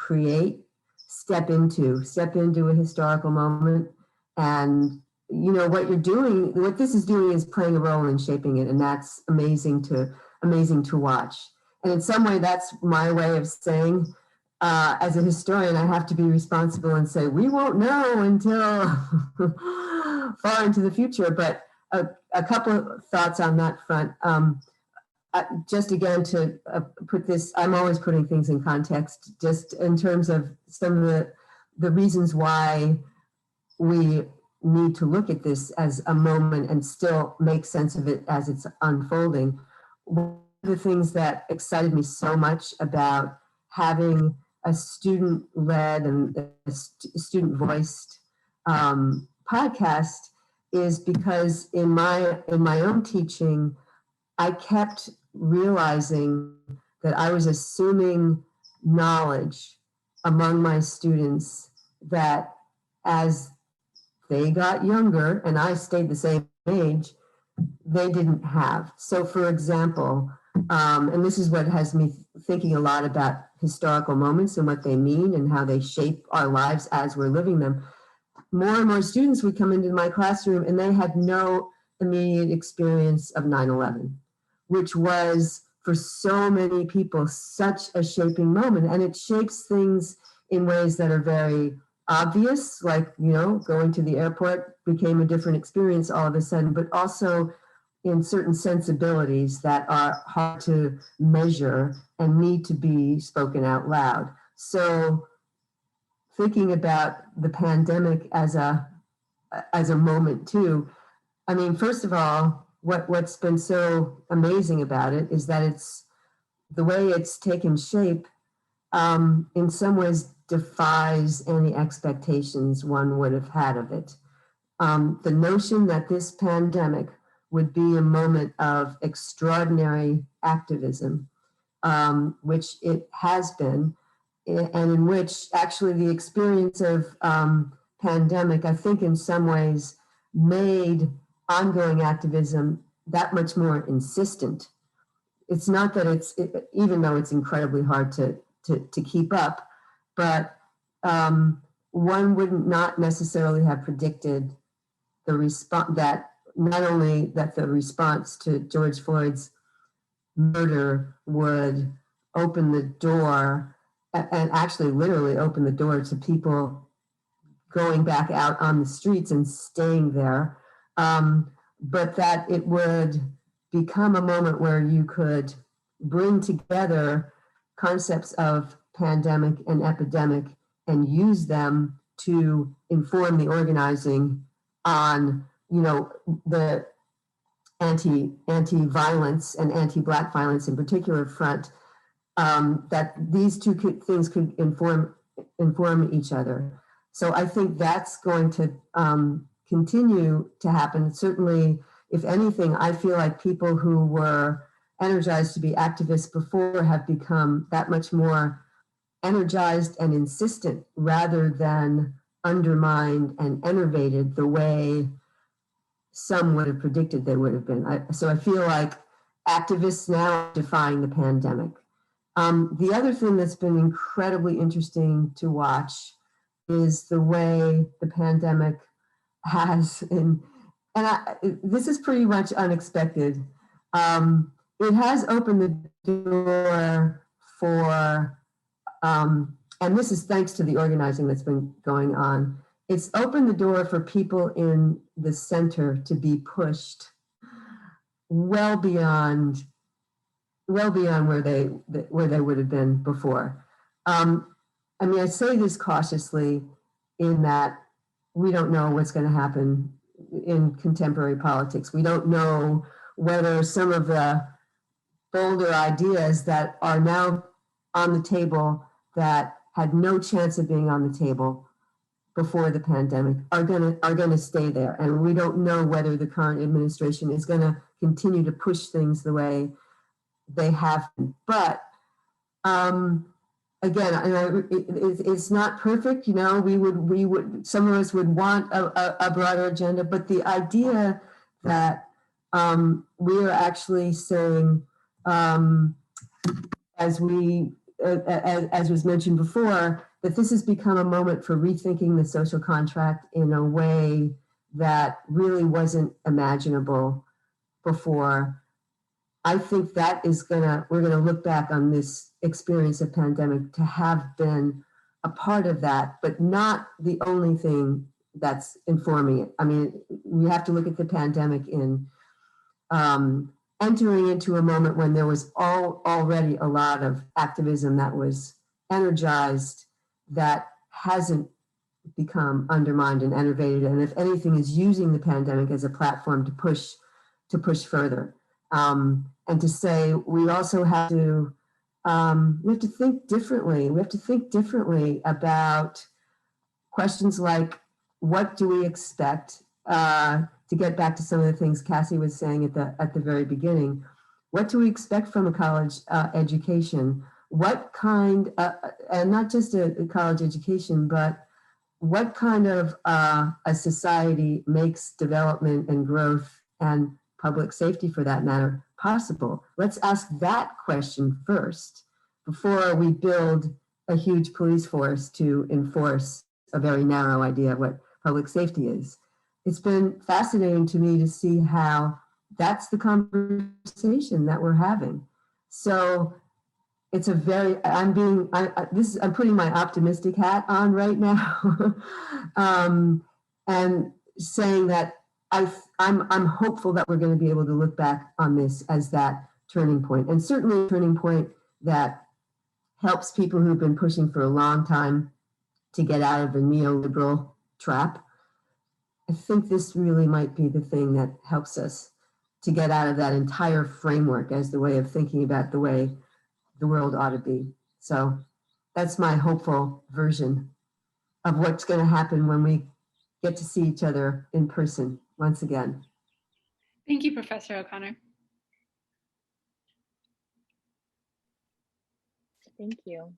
step into a historical moment, and what you're doing, what this is doing is playing a role in shaping it, and that's amazing to watch. And in some way, that's my way of saying, as a historian, I have to be responsible and say, we won't know until far into the future. But a couple of thoughts on that front. Just again, to put this, I'm always putting things in context, just in terms of some of the reasons why we need to look at this as a moment and still make sense of it as it's unfolding. One of the things that excited me so much about having a student-led and a student-voiced podcast is because in my own teaching, I kept realizing that I was assuming knowledge among my students that as they got younger and I stayed the same age, they didn't have. So for example, and this is what has me thinking a lot about historical moments and what they mean and how they shape our lives as we're living them. More and more students would come into my classroom and they had no immediate experience of 9/11, which was for so many people such a shaping moment. And it shapes things in ways that are very obvious, like, you know, going to the airport became a different experience all of a sudden, but also in certain sensibilities that are hard to measure and need to be spoken out loud. So thinking about the pandemic as a moment too, I mean, first of all, what's been so amazing about it is that it's the way it's taken shape, in some ways defies any expectations one would have had of it. The notion that this pandemic would be a moment of extraordinary activism, which it has been, and in which actually the experience of pandemic, I think in some ways made ongoing activism that much more insistent. It's not that even though it's incredibly hard to keep up, but one wouldn't not necessarily have predicted the response, that not only that the response to George Floyd's murder would open the door, and actually literally open the door to people going back out on the streets and staying there, but that it would become a moment where you could bring together concepts of pandemic and epidemic and use them to inform the organizing on, you know, the anti-violence and anti-Black violence in particular front, that these two things could inform each other. So I think that's going to continue to happen. Certainly, if anything, I feel like people who were energized to be activists before have become that much more energized and insistent rather than undermined and enervated the way some would have predicted they would have been. So I feel like activists now are defying the pandemic. The other thing that's been incredibly interesting to watch is the way the pandemic has, this is pretty much unexpected. It has opened the door for, and this is thanks to the organizing that's been going on, it's opened the door for people in the center to be pushed well beyond where they would have been before. I mean, I say this cautiously in that we don't know what's going to happen in contemporary politics. We don't know whether some of the bolder ideas that are now on the table that had no chance of being on the table before the pandemic are going to stay there. And we don't know whether the current administration is going to continue to push things the way they have been. But again, it's not perfect. You know, we would, some of us would want a broader agenda, but the idea that we are actually saying, as was mentioned before, that this has become a moment for rethinking the social contract in a way that really wasn't imaginable before. I think that is we're gonna look back on this experience of pandemic to have been a part of that, but not the only thing that's informing it. I mean, we have to look at the pandemic in entering into a moment when there was already a lot of activism that was energized, that hasn't become undermined and enervated, and if anything is using the pandemic as a platform to push further. And to say we also have to think differently. We have to think differently about questions like, what do we expect? To get back to some of the things Cassie was saying at the very beginning, what do we expect from a college education? What kind, and not just a college education, but what kind of a society makes development and growth and public safety for that matter, possible? Let's ask that question first before we build a huge police force to enforce a very narrow idea of what public safety is. It's been fascinating to me to see how that's the conversation that we're having. So it's a very, I'm putting my optimistic hat on right now, and saying that I'm hopeful that we're going to be able to look back on this as that turning point, and certainly a turning point that helps people who've been pushing for a long time to get out of the neoliberal trap. I think this really might be the thing that helps us to get out of that entire framework as the way of thinking about the way the world ought to be. So that's my hopeful version of what's going to happen when we get to see each other in person once again. Thank you, Professor O'Connor. Thank you.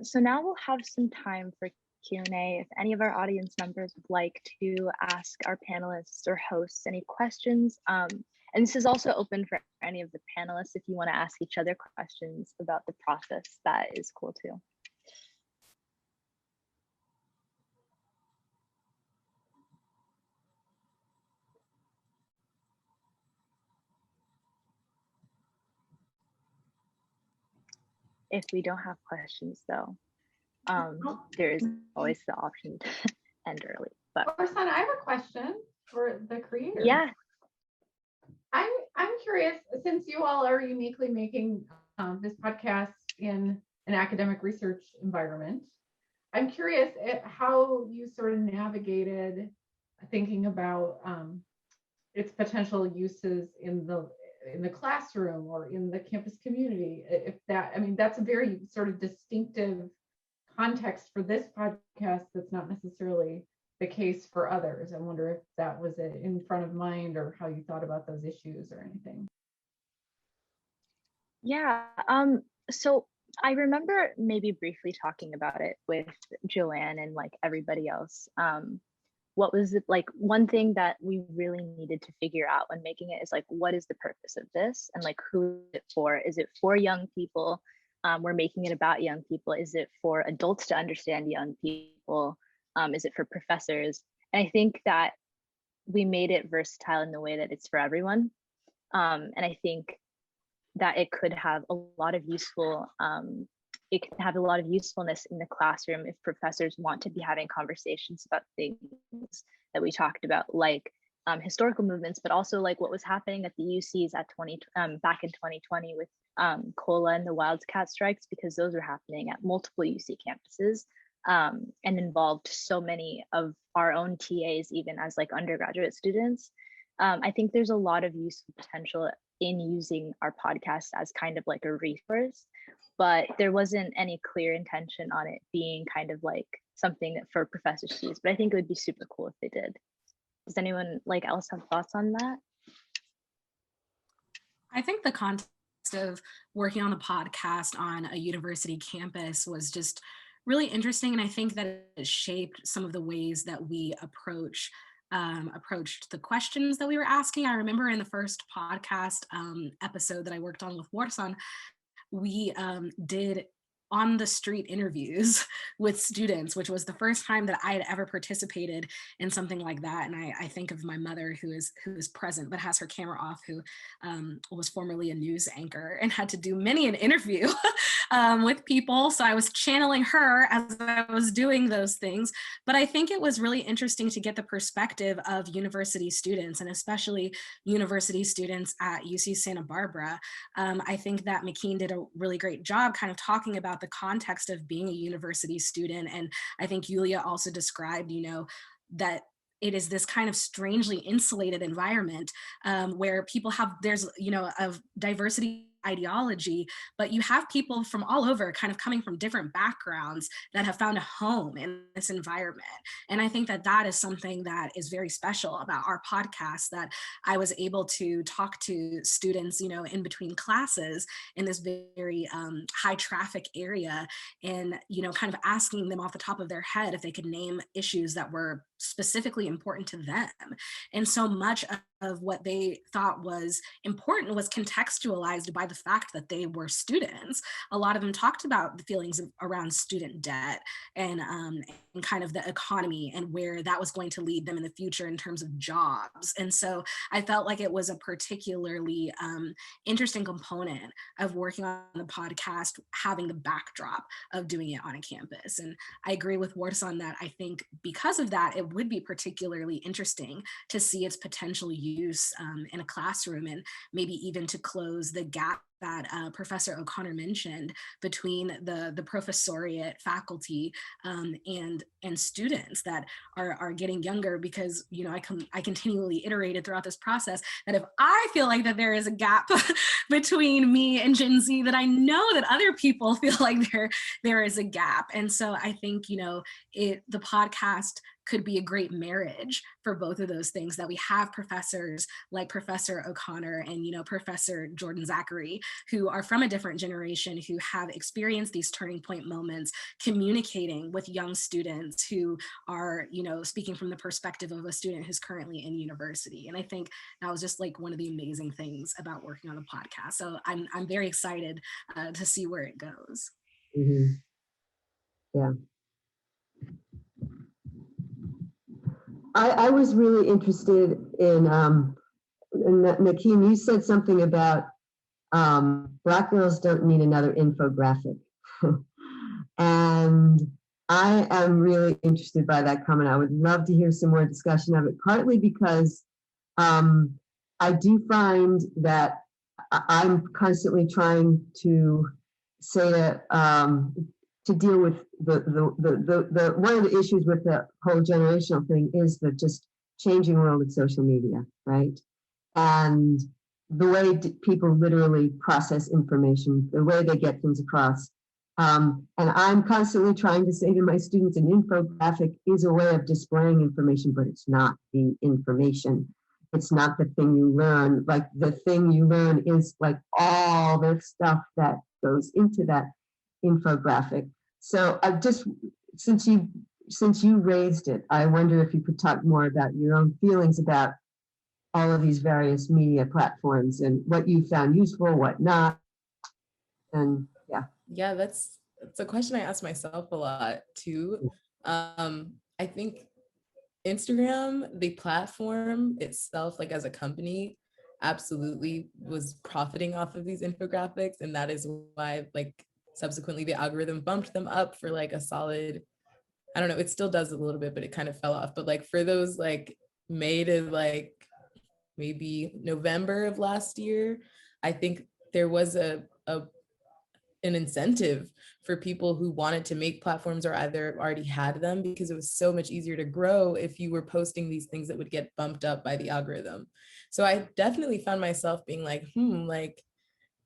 So now we'll have some time for Q&A. If any of our audience members would like to ask our panelists or hosts any questions, and this is also open for any of the panelists. If you want to ask each other questions about the process, that is cool too. If we don't have questions though, there is always the option to end early. But Warsan, I have a question for the creators. yeah. I'm curious, since you all are uniquely making this podcast in an academic research environment, I'm curious how you sort of navigated thinking about its potential uses in the classroom or in the campus community. If that, I mean, that's a very sort of distinctive context for this podcast that's not necessarily the case for others. I wonder if that was in front of mind or how you thought about those issues or anything. Yeah, so I remember maybe briefly talking about it with Joanne and like everybody else. What was it, like one thing that we really needed to figure out when making it is like, what is the purpose of this? And like, who is it for? Is it for young people? We're making it about young people. Is it for adults to understand young people? Is it for professors? And I think that we made it versatile in the way that it's for everyone. And I think that it could have a lot of usefulness in the classroom if professors want to be having conversations about things that we talked about, like historical movements, but also like what was happening at the UCs at back in 2020 with COLA and the Wildcat strikes, because those were happening at multiple UC campuses and involved so many of our own TAs, even as like undergraduate students. I think there's a lot of useful potential in using our podcast as kind of like a resource, but there wasn't any clear intention on it being kind of like something that for professors to use. But I think it would be super cool if they did. Does anyone like else have thoughts on that? I think the context of working on the podcast on a university campus was just really interesting. And I think that it shaped some of the ways that we approached the questions that we were asking. I remember in the first podcast episode that I worked on with Warsan, we did on the street interviews with students, which was the first time that I had ever participated in something like that. And I think of my mother who is present but has her camera off, who was formerly a news anchor and had to do many an interview with people. So I was channeling her as I was doing those things. But I think it was really interesting to get the perspective of university students, and especially university students at UC Santa Barbara. I think that McKean did a really great job kind of talking about the context of being a university student. And I think Yulia also described, that it is this kind of strangely insulated environment where people there's a diversity ideology, but you have people from all over kind of coming from different backgrounds that have found a home in this environment. And I think that that is something that is very special about our podcast, that I was able to talk to students, in between classes in this very high traffic area, and, kind of asking them off the top of their head if they could name issues that were specifically important to them. And so much of what they thought was important was contextualized by the fact that they were students. A lot of them talked about the feelings around student debt and kind of the economy and where that was going to lead them in the future in terms of jobs. And so I felt like it was a particularly interesting component of working on the podcast, having the backdrop of doing it on a campus. And I agree with Warsan that I think because of that, it would be particularly interesting to see its potential use in a classroom, and maybe even to close the gap that Professor O'Connor mentioned between the professoriate faculty and students that are getting younger. Because I continually iterated throughout this process that if I feel like that there is a gap between me and Gen Z, that I know that other people feel like there is a gap. And so I think the podcast could be a great marriage for both of those things, that we have professors like Professor O'Connor and Professor Jordan Zachary, who are from a different generation, who have experienced these turning point moments, communicating with young students who are speaking from the perspective of a student who's currently in university. And I think that was just like one of the amazing things about working on the podcast. So I'm very excited to see where it goes. Mm-hmm. Yeah. I was really interested in Nakeem, you said something about Black girls don't need another infographic. And I am really interested by that comment. I would love to hear some more discussion of it, partly because I do find that I'm constantly trying to say that to deal with the one of the issues with the whole generational thing is the just changing world of social media, right? And the way people literally process information, the way they get things across. And I'm constantly trying to say to my students, an infographic is a way of displaying information, but it's not the information. It's not the thing you learn. Like the thing you learn is like all the stuff that goes into that infographic. So I just, since you raised it, I wonder if you could talk more about your own feelings about all of these various media platforms and what you found useful, what not. And yeah, that's a question I ask myself a lot too. I think Instagram, the platform itself, like as a company, absolutely was profiting off of these infographics, and that is why like subsequently the algorithm bumped them up for like a solid, I don't know, it still does a little bit, but it kind of fell off. But like for those like May to like maybe November of last year, I think there was an incentive for people who wanted to make platforms or either already had them, because it was so much easier to grow if you were posting these things that would get bumped up by the algorithm. So I definitely found myself being like, like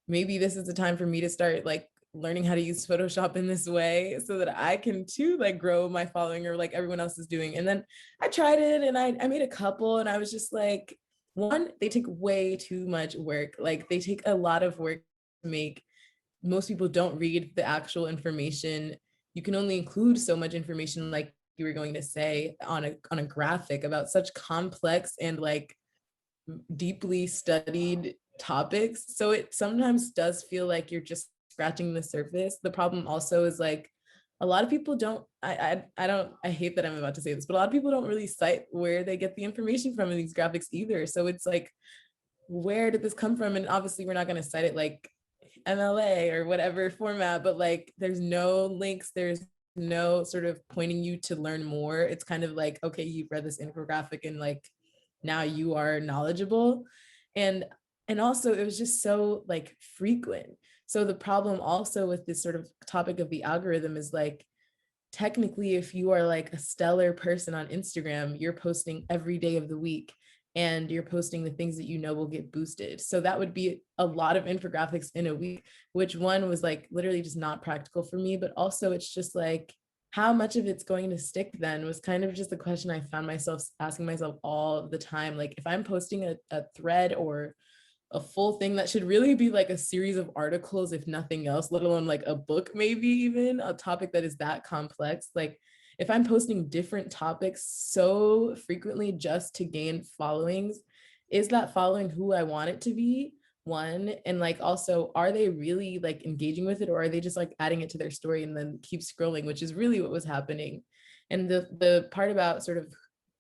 maybe this is the time for me to start like learning how to use Photoshop in this way so that I can too like grow my following or like everyone else is doing. And then I tried it and I made a couple, and I was just like, one, they take way too much work. Like they take a lot of work to make. Most people don't read the actual information. You can only include so much information, like you were going to say, on a graphic about such complex and like deeply studied topics. So it sometimes does feel like you're just scratching the surface. The problem also is like a lot of people don't, I hate that I'm about to say this, but a lot of people don't really cite where they get the information from in these graphics either. So it's like, where did this come from? And obviously we're not going to cite it like MLA or whatever format, but like there's no links, there's no sort of pointing you to learn more. It's kind of like, okay, you've read this infographic and like now you are knowledgeable. And also it was just so like frequent. So the problem also with this sort of topic of the algorithm is like, technically, if you are like a stellar person on Instagram, you're posting every day of the week and you're posting the things that you know will get boosted. So that would be a lot of infographics in a week, which one was like literally just not practical for me, but also it's just like, how much of it's going to stick then was kind of just the question I found myself asking myself all the time. Like if I'm posting a thread or a full thing that should really be like a series of articles, if nothing else, let alone like a book, maybe even a topic that is that complex, like if I'm posting different topics so frequently just to gain followings, is that following who I want it to be? One, and like also, are they really like engaging with it, or are they just like adding it to their story and then keep scrolling, which is really what was happening. And the part about sort of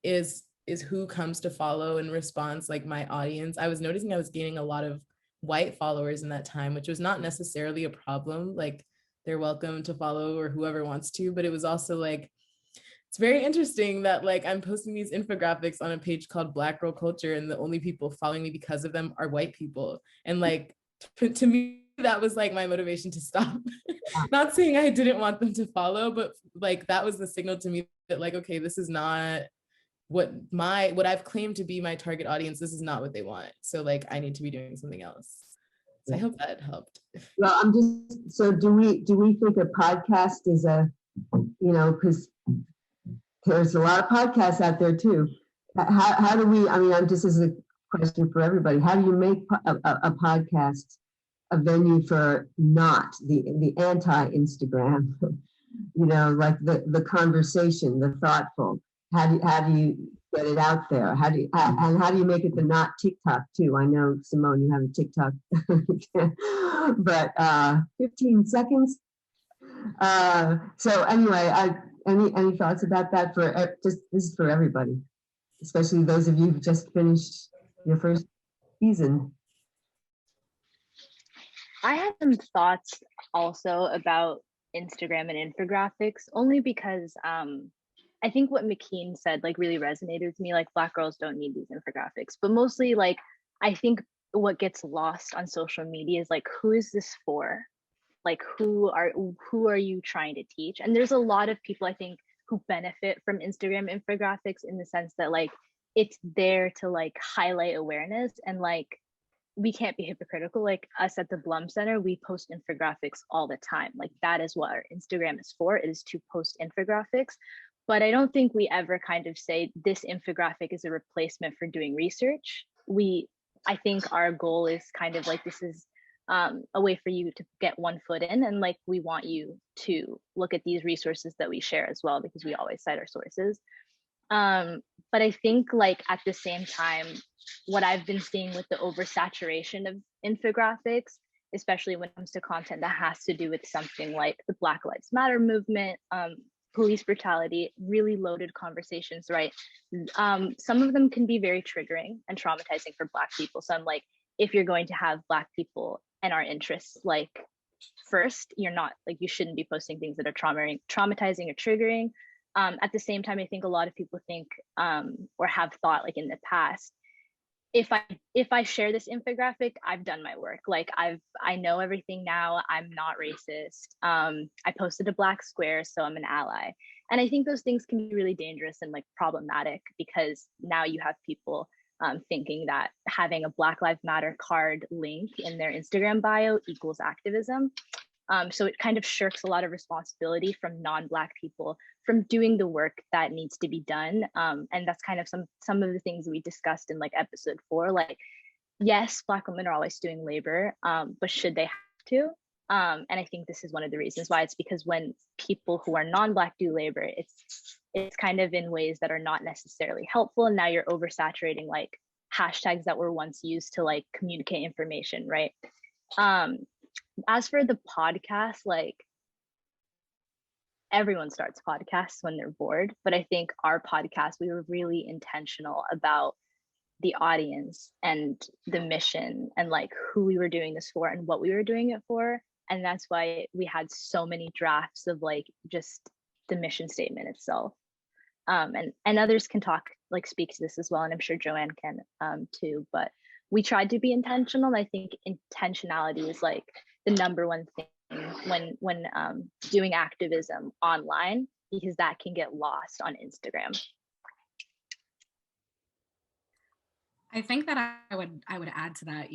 is who comes to follow and responds, like my audience. I was noticing I was gaining a lot of white followers in that time, which was not necessarily a problem. Like they're welcome to follow or whoever wants to, but it was also like, it's very interesting that like I'm posting these infographics on a page called Black Girl Culture, and the only people following me because of them are white people. And like to me, that was like my motivation to stop. Not saying I didn't want them to follow, but like that was the signal to me that like, okay, this is not what I've claimed to be my target audience. This is not what they want. So like I need to be doing something else. So I hope that helped. Well, so do we think a podcast is a, because there's a lot of podcasts out there too. How do we, this is a question for everybody. How do you make a podcast a venue for not the anti-Instagram, like the conversation, the thoughtful? How do you get it out there? How do you make it the not TikTok too? I know, Simone, you have a TikTok, but 15 seconds. So anyway, any thoughts about that for this is for everybody, especially those of you who just finished your first season. I have some thoughts also about Instagram and infographics, only because I think what McKeen said like really resonated with me. Like Black girls don't need these infographics, but mostly like I think what gets lost on social media is like, who is this for? Like who are you trying to teach? And there's a lot of people I think who benefit from Instagram infographics in the sense that like it's there to like highlight awareness, and like we can't be hypocritical. Like us at the Blum Center, we post infographics all the time. Like that is what our Instagram is for. It is to post infographics. But I don't think we ever kind of say this infographic is a replacement for doing research. I think our goal is kind of like, this is a way for you to get one foot in, and like we want you to look at these resources that we share as well, because we always cite our sources. But I think like at the same time, what I've been seeing with the oversaturation of infographics, especially when it comes to content that has to do with something like the Black Lives Matter movement, police brutality, really loaded conversations, right? Some of them can be very triggering and traumatizing for Black people. So I'm like, if you're going to have Black people and our interests like first, you shouldn't be posting things that are traumatizing or triggering. At the same time, I think a lot of people think or have thought like in the past, if I share this infographic, I've done my work. Like I know everything now. I'm not racist. I posted a Black square, so I'm an ally. And I think those things can be really dangerous and like problematic, because now you have people thinking that having a Black Lives Matter card link in their Instagram bio equals activism. So it kind of shirks a lot of responsibility from non-Black people from doing the work that needs to be done. And that's kind of some of the things we discussed in like episode 4. Like, yes, Black women are always doing labor, but should they have to? And I think this is one of the reasons why. It's because when people who are non-Black do labor, it's kind of in ways that are not necessarily helpful. And now you're oversaturating like hashtags that were once used to like communicate information, right? As for the podcast, like everyone starts podcasts when they're bored, but I think our podcast, we were really intentional about the audience and the mission and like who we were doing this for and what we were doing it for. And that's why we had so many drafts of like just the mission statement itself. And others can speak to this as well, and I'm sure Joanne can too, but we tried to be intentional. And I think intentionality is like the number one thing when doing activism online, because that can get lost on Instagram. I think that I would add to that,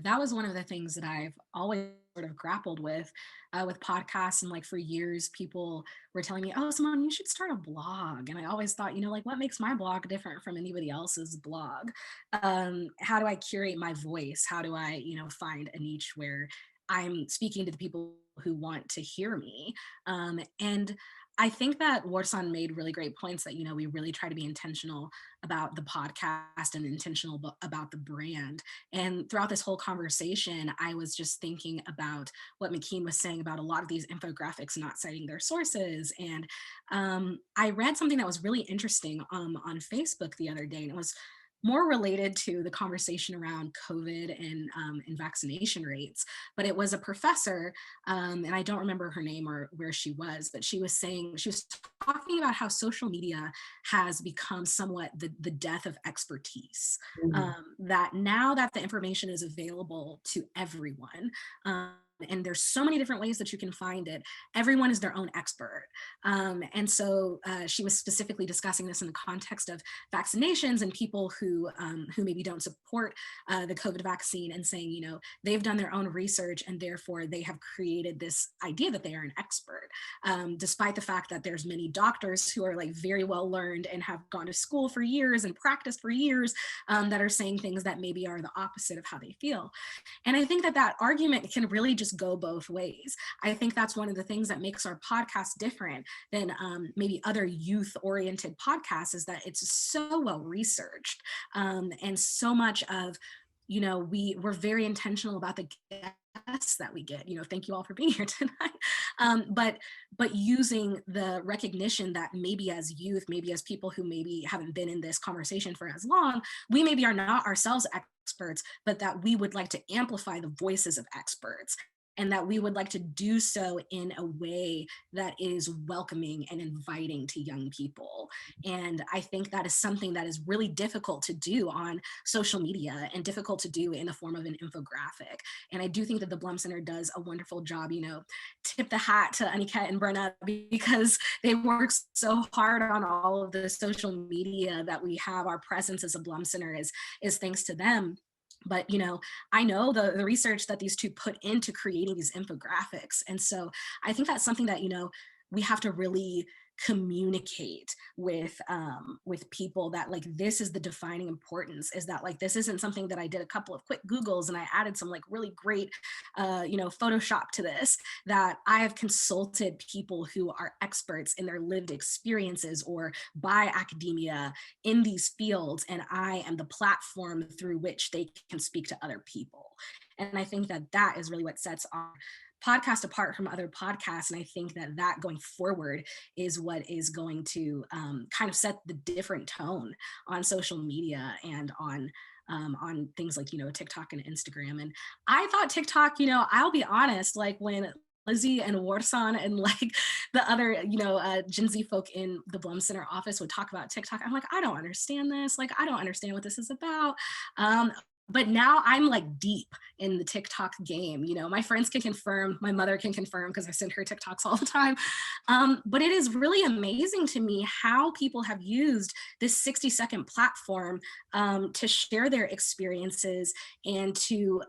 that was one of the things that I've always sort of grappled with podcasts. And like for years, people were telling me, oh, Simone, you should start a blog. And I always thought, like, what makes my blog different from anybody else's blog? How do I curate my voice? How do I, find a niche where I'm speaking to the people who want to hear me? And I think that Warsan made really great points that, we really try to be intentional about the podcast and intentional about the brand. And throughout this whole conversation, I was just thinking about what Makeen was saying about a lot of these infographics not citing their sources. And I read something that was really interesting on Facebook the other day, and it was more related to the conversation around COVID and vaccination rates. But it was a professor, and I don't remember her name or where she was, but she was talking about how social media has become somewhat the death of expertise. That now that the information is available to everyone, and there's so many different ways that you can find it, everyone is their own expert. And so she was specifically discussing this in the context of vaccinations and people who maybe don't support the COVID vaccine, and saying, they've done their own research and therefore they have created this idea that they are an expert, despite the fact that there's many doctors who are like very well learned and have gone to school for years and practiced for years, that are saying things that maybe are the opposite of how they feel. And I think that argument can really just go both ways. I think that's one of the things that makes our podcast different than maybe other youth-oriented podcasts, is that it's so well researched, and so much of, we're very intentional about the guests that we get. Thank you all for being here tonight. But using the recognition that maybe as youth, maybe as people who maybe haven't been in this conversation for as long, we maybe are not ourselves experts, but that we would like to amplify the voices of experts, and that we would like to do so in a way that is welcoming and inviting to young people. And I think that is something that is really difficult to do on social media, and difficult to do in the form of an infographic. And I do think that the Blum Center does a wonderful job. Tip the hat to Aniket and Brenna, because they work so hard on all of the social media that we have. Our presence as a Blum Center is thanks to them. But, I know the research that these two put into creating these infographics. And so I think that's something that, we have to really communicate with people, that like, this is the defining importance, is that like, this isn't something that I did a couple of quick Googles and I added some like really great, Photoshop to this, that I have consulted people who are experts in their lived experiences or by academia in these fields. And I am the platform through which they can speak to other people. And I think that that is really what sets our podcast apart from other podcasts. And I think that going forward is what is going to kind of set the different tone on social media and on things like, TikTok and Instagram. And I thought TikTok, I'll be honest, like when Lizzie and Warsan and like the other, Gen Z folk in the Blum Center office would talk about TikTok, I'm like, I don't understand this. Like, I don't understand what this is about. But now I'm like deep in the TikTok game. My friends can confirm, my mother can confirm, because I send her TikToks all the time. But it is really amazing to me how people have used this 60-second platform to share their experiences and to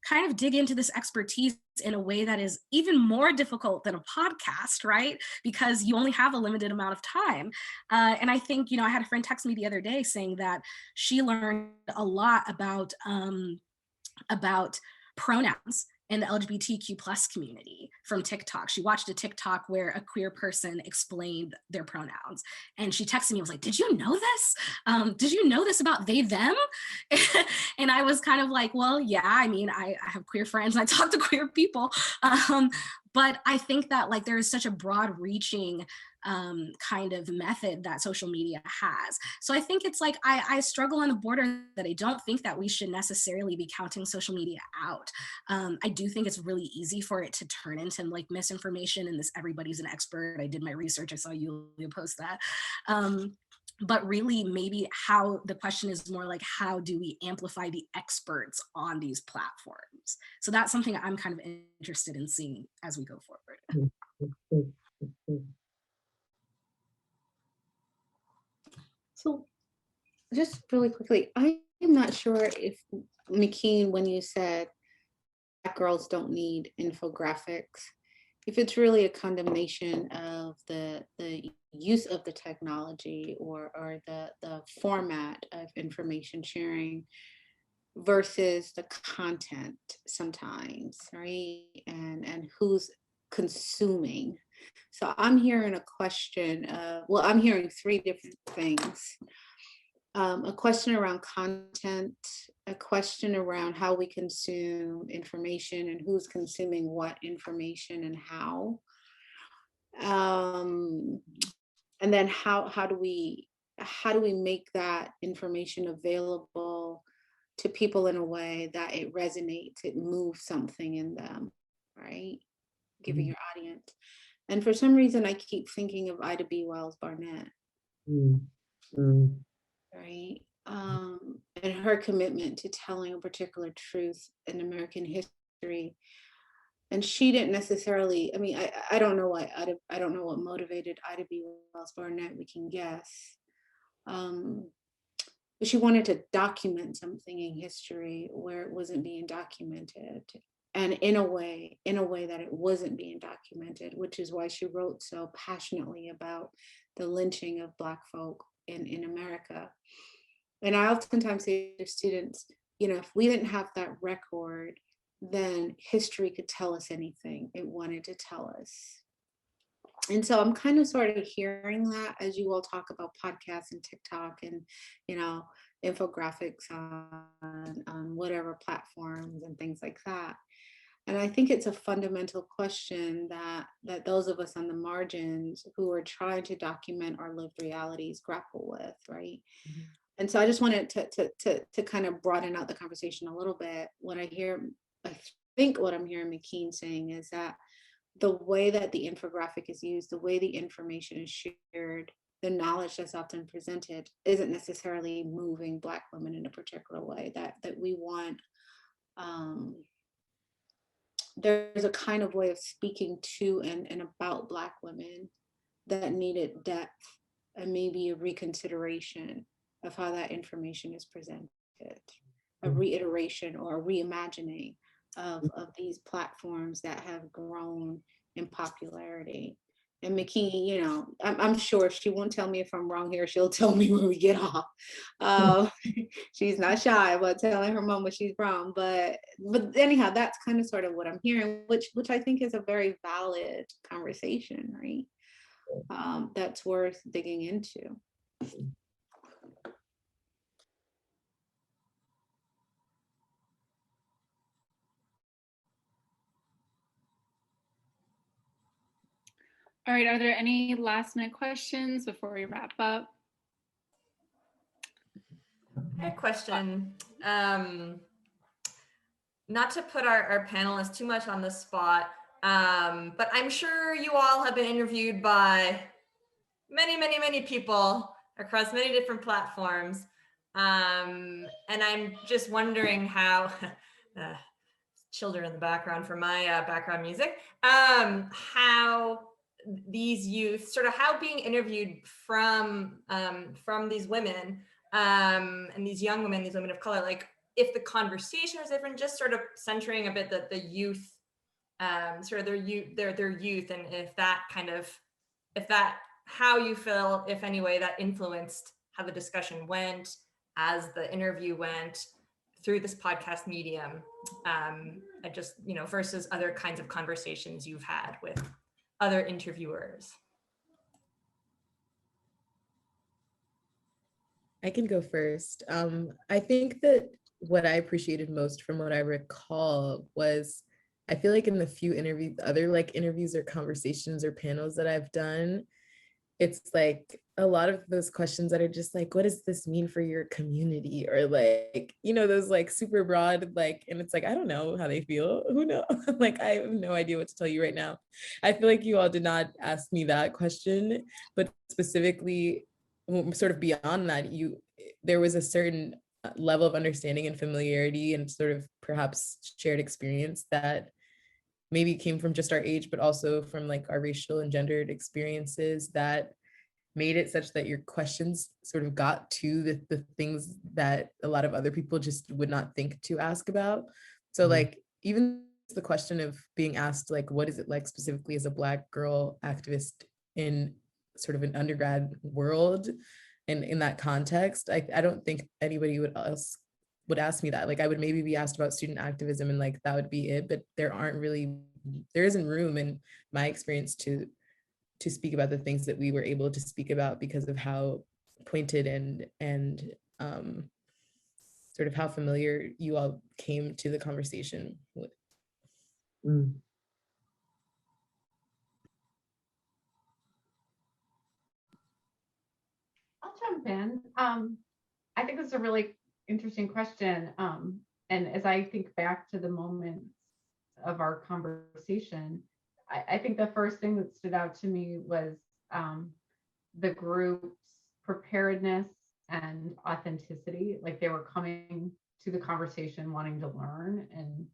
kind of dig into this expertise in a way that is even more difficult than a podcast, right? Because you only have a limited amount of time. And I think, I had a friend text me the other day saying that she learned a lot about pronouns in the LGBTQ plus community from TikTok. She watched a TikTok where a queer person explained their pronouns. And she texted me, was like, did you know this? Did you know this about they, them? And I was kind of like, well, yeah, I mean, I have queer friends and I talk to queer people. But I think that like there is such a broad reaching kind of method that social media has. So I think it's like, I struggle on the border that I don't think that we should necessarily be counting social media out. I do think it's really easy for it to turn into like misinformation and this everybody's an expert. I did my research, I saw you post that. But really maybe how the question is more like, how do we amplify the experts on these platforms? So that's something I'm kind of interested in seeing as we go forward. So just really quickly, I am not sure if Makeen, when you said Black girls don't need infographics, if it's really a condemnation of the use of the technology or the format of information sharing versus the content sometimes, right? And who's consuming. So I'm hearing a question, well, I'm hearing three different things. A question around content, a question around how we consume information and who's consuming what information and how. And then how do we make that information available to people in a way that it resonates, it moves something in them, right? Giving your audience. And for some reason, I keep thinking of Ida B. Wells Barnett, right? And her commitment to telling a particular truth in American history. And she didn't necessarily, I mean, I don't know why, I don't know what motivated Ida B. Wells Barnett, we can guess. But she wanted to document something in history where it wasn't being documented, and in a way that it wasn't being documented, which is why she wrote so passionately about the lynching of Black folk in America. And I oftentimes say to students, you know, if we didn't have that record, then history could tell us anything it wanted to tell us. And so I'm kind of sort of hearing that as you all talk about podcasts and TikTok and, you know, infographics on whatever platforms and things like that. And I think it's a fundamental question that those of us on the margins who are trying to document our lived realities grapple with, right? Mm-hmm. And so I just wanted to kind of broaden out the conversation a little bit. I think what I'm hearing McKeen saying is that the way that the infographic is used, the way the information is shared, the knowledge that's often presented isn't necessarily moving Black women in a particular way that we want. There's a kind of way of speaking to and about Black women that needed depth and maybe a reconsideration of how that information is presented, a reiteration or a reimagining of these platforms that have grown in popularity. And McKee, you know, I'm sure she won't tell me if I'm wrong here. She'll tell me when we get off. She's not shy about telling her mom when she's wrong. But anyhow, that's kind of sort of what I'm hearing, which I think is a very valid conversation, right? That's worth digging into. All right, are there any last minute questions before we wrap up? I have a question. Not to put our panelists too much on the spot, but I'm sure you all have been interviewed by many people across many different platforms. And I'm just wondering how, children in the background for my background music, how these youth, sort of how being interviewed from these women and these young women, these women of color, like if the conversation is different, just sort of centering a bit the youth, sort of their youth, and if that how you feel, if any way, that influenced how the discussion went as the interview went through this podcast medium, and just, you know, versus other kinds of conversations you've had with other interviewers. I can go first. I think that what I appreciated most from what I recall was, I feel like in the few interviews or conversations or panels that I've done, it's like a lot of those questions that are just like, what does this mean for your community? Or like, you know, those like super broad, like, and it's like, I don't know how they feel. Who knows? Like, I have no idea what to tell you right now. I feel like you all did not ask me that question, but specifically sort of beyond that, there was a certain level of understanding and familiarity and sort of perhaps shared experience that maybe came from just our age, but also from like our racial and gendered experiences that made it such that your questions sort of got to the things that a lot of other people just would not think to ask about. So like, even the question of being asked, like, what is it like specifically as a Black girl activist in sort of an undergrad world and in that context, I don't think anybody else would ask me that. Like, I would maybe be asked about student activism and like that would be it, but there aren't really there isn't room in my experience to speak about the things that we were able to speak about because of how pointed and sort of how familiar you all came to the conversation with. Mm. I'll jump in. I think it's a really interesting question. And as I think back to the moments of our conversation, I think the first thing that stood out to me was the group's preparedness and authenticity. Like they were coming to the conversation wanting to learn and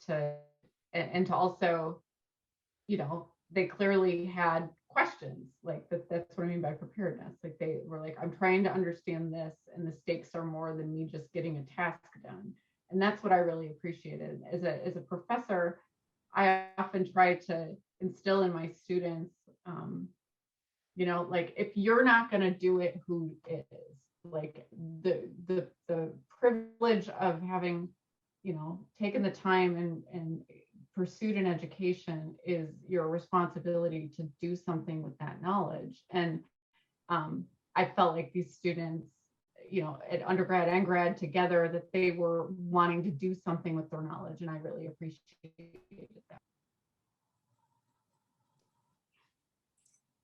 to also, you know, they clearly had questions. Like that's what I mean by preparedness. Like they were like, I'm trying to understand this, and the stakes are more than me just getting a task done. And that's what I really appreciated. As a professor, I often try to instill in my students, you know, like if you're not going to do it, who is? Like the privilege of having, you know, taken the time and pursued an education is your responsibility to do something with that knowledge. And I felt like these students, you know, at undergrad and grad together, that they were wanting to do something with their knowledge, and I really appreciated that.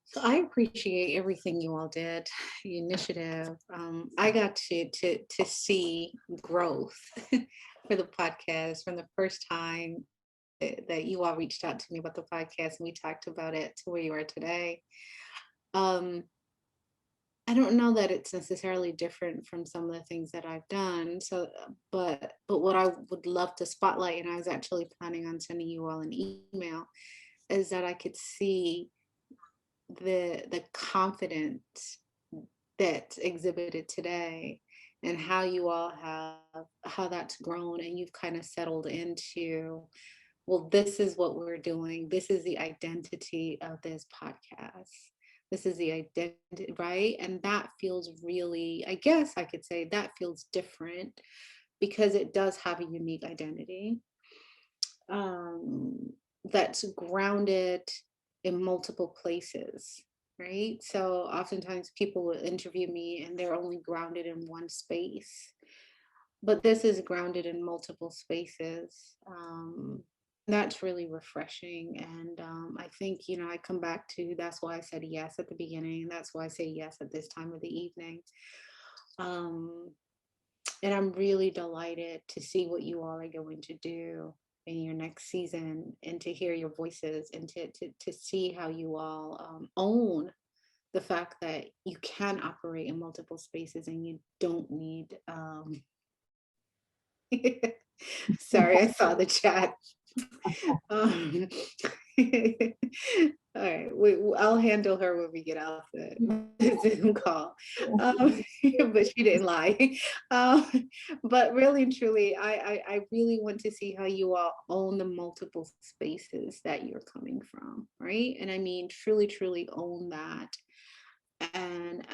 So I appreciate everything you all did, the initiative. I got to see growth for the podcast from the first time that you all reached out to me about the podcast and we talked about it to where you are today. I don't know that it's necessarily different from some of the things that I've done. So, but what I would love to spotlight, and I was actually planning on sending you all an email, is that I could see the confidence that's exhibited today and how you all have, how that's grown, and you've kind of settled into, well, this is what we're doing. This is the identity of this podcast. This is the identity, right? And that feels really, I guess I could say that feels different because it does have a unique identity that's grounded in multiple places, right? So oftentimes people will interview me and they're only grounded in one space, but this is grounded in multiple spaces. That's really refreshing. And I think, you know, I come back to, that's why I said yes at the beginning. And that's why I say yes at this time of the evening. And I'm really delighted to see what you all are going to do in your next season, and to hear your voices, and to see how you all own the fact that you can operate in multiple spaces and you don't need, sorry, I saw the chat. All right, I'll handle her when we get off the Zoom call, but she didn't lie. But really and truly, I really want to see how you all own the multiple spaces that you're coming from, right? And I mean, truly own that, and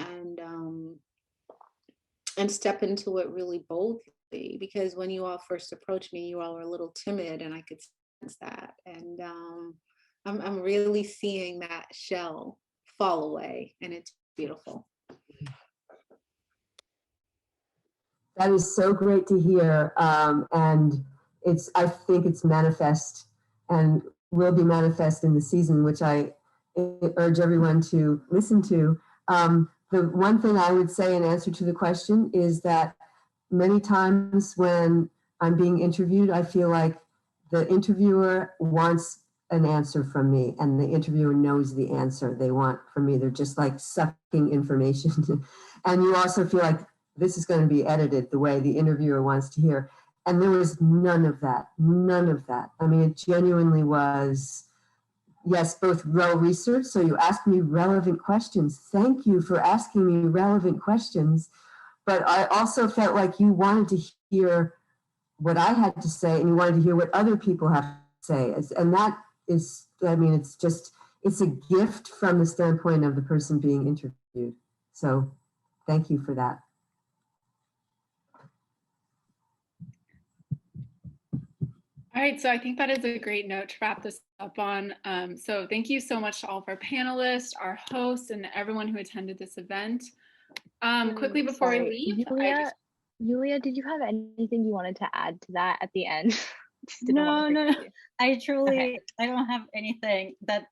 step into it really boldly, because when you all first approached me, you all were a little timid, and I could sense that. And I'm really seeing that shell fall away, and it's beautiful. That is so great to hear. And I think it's manifest and will be manifest in the season, which I urge everyone to listen to. The one thing I would say in answer to the question is that many times when I'm being interviewed, I feel like the interviewer wants an answer from me, and the interviewer knows the answer they want from me. They're just like sucking information. And you also feel like this is going to be edited the way the interviewer wants to hear. And there was none of that, none of that. I mean, it genuinely was, yes, both well researched. So you asked me relevant questions. Thank you for asking me relevant questions. But I also felt like you wanted to hear what I had to say, and you wanted to hear what other people have to say. And that is, I mean, it's a gift from the standpoint of the person being interviewed. So thank you for that. All right, so I think that is a great note to wrap this up on. So thank you so much to all of our panelists, our hosts, and everyone who attended this event. Quickly before we Sorry, leave, Yulia, did you have anything you wanted to add to that at the end? Just didn't want to No, forget you. I truly, I don't have anything that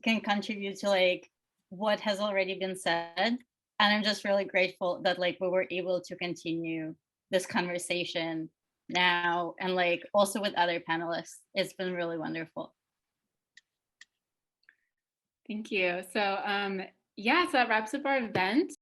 can contribute to like what has already been said. And I'm just really grateful that like we were able to continue this conversation now and like also with other panelists. It's been really wonderful. Thank you. So yeah, so that wraps up our event.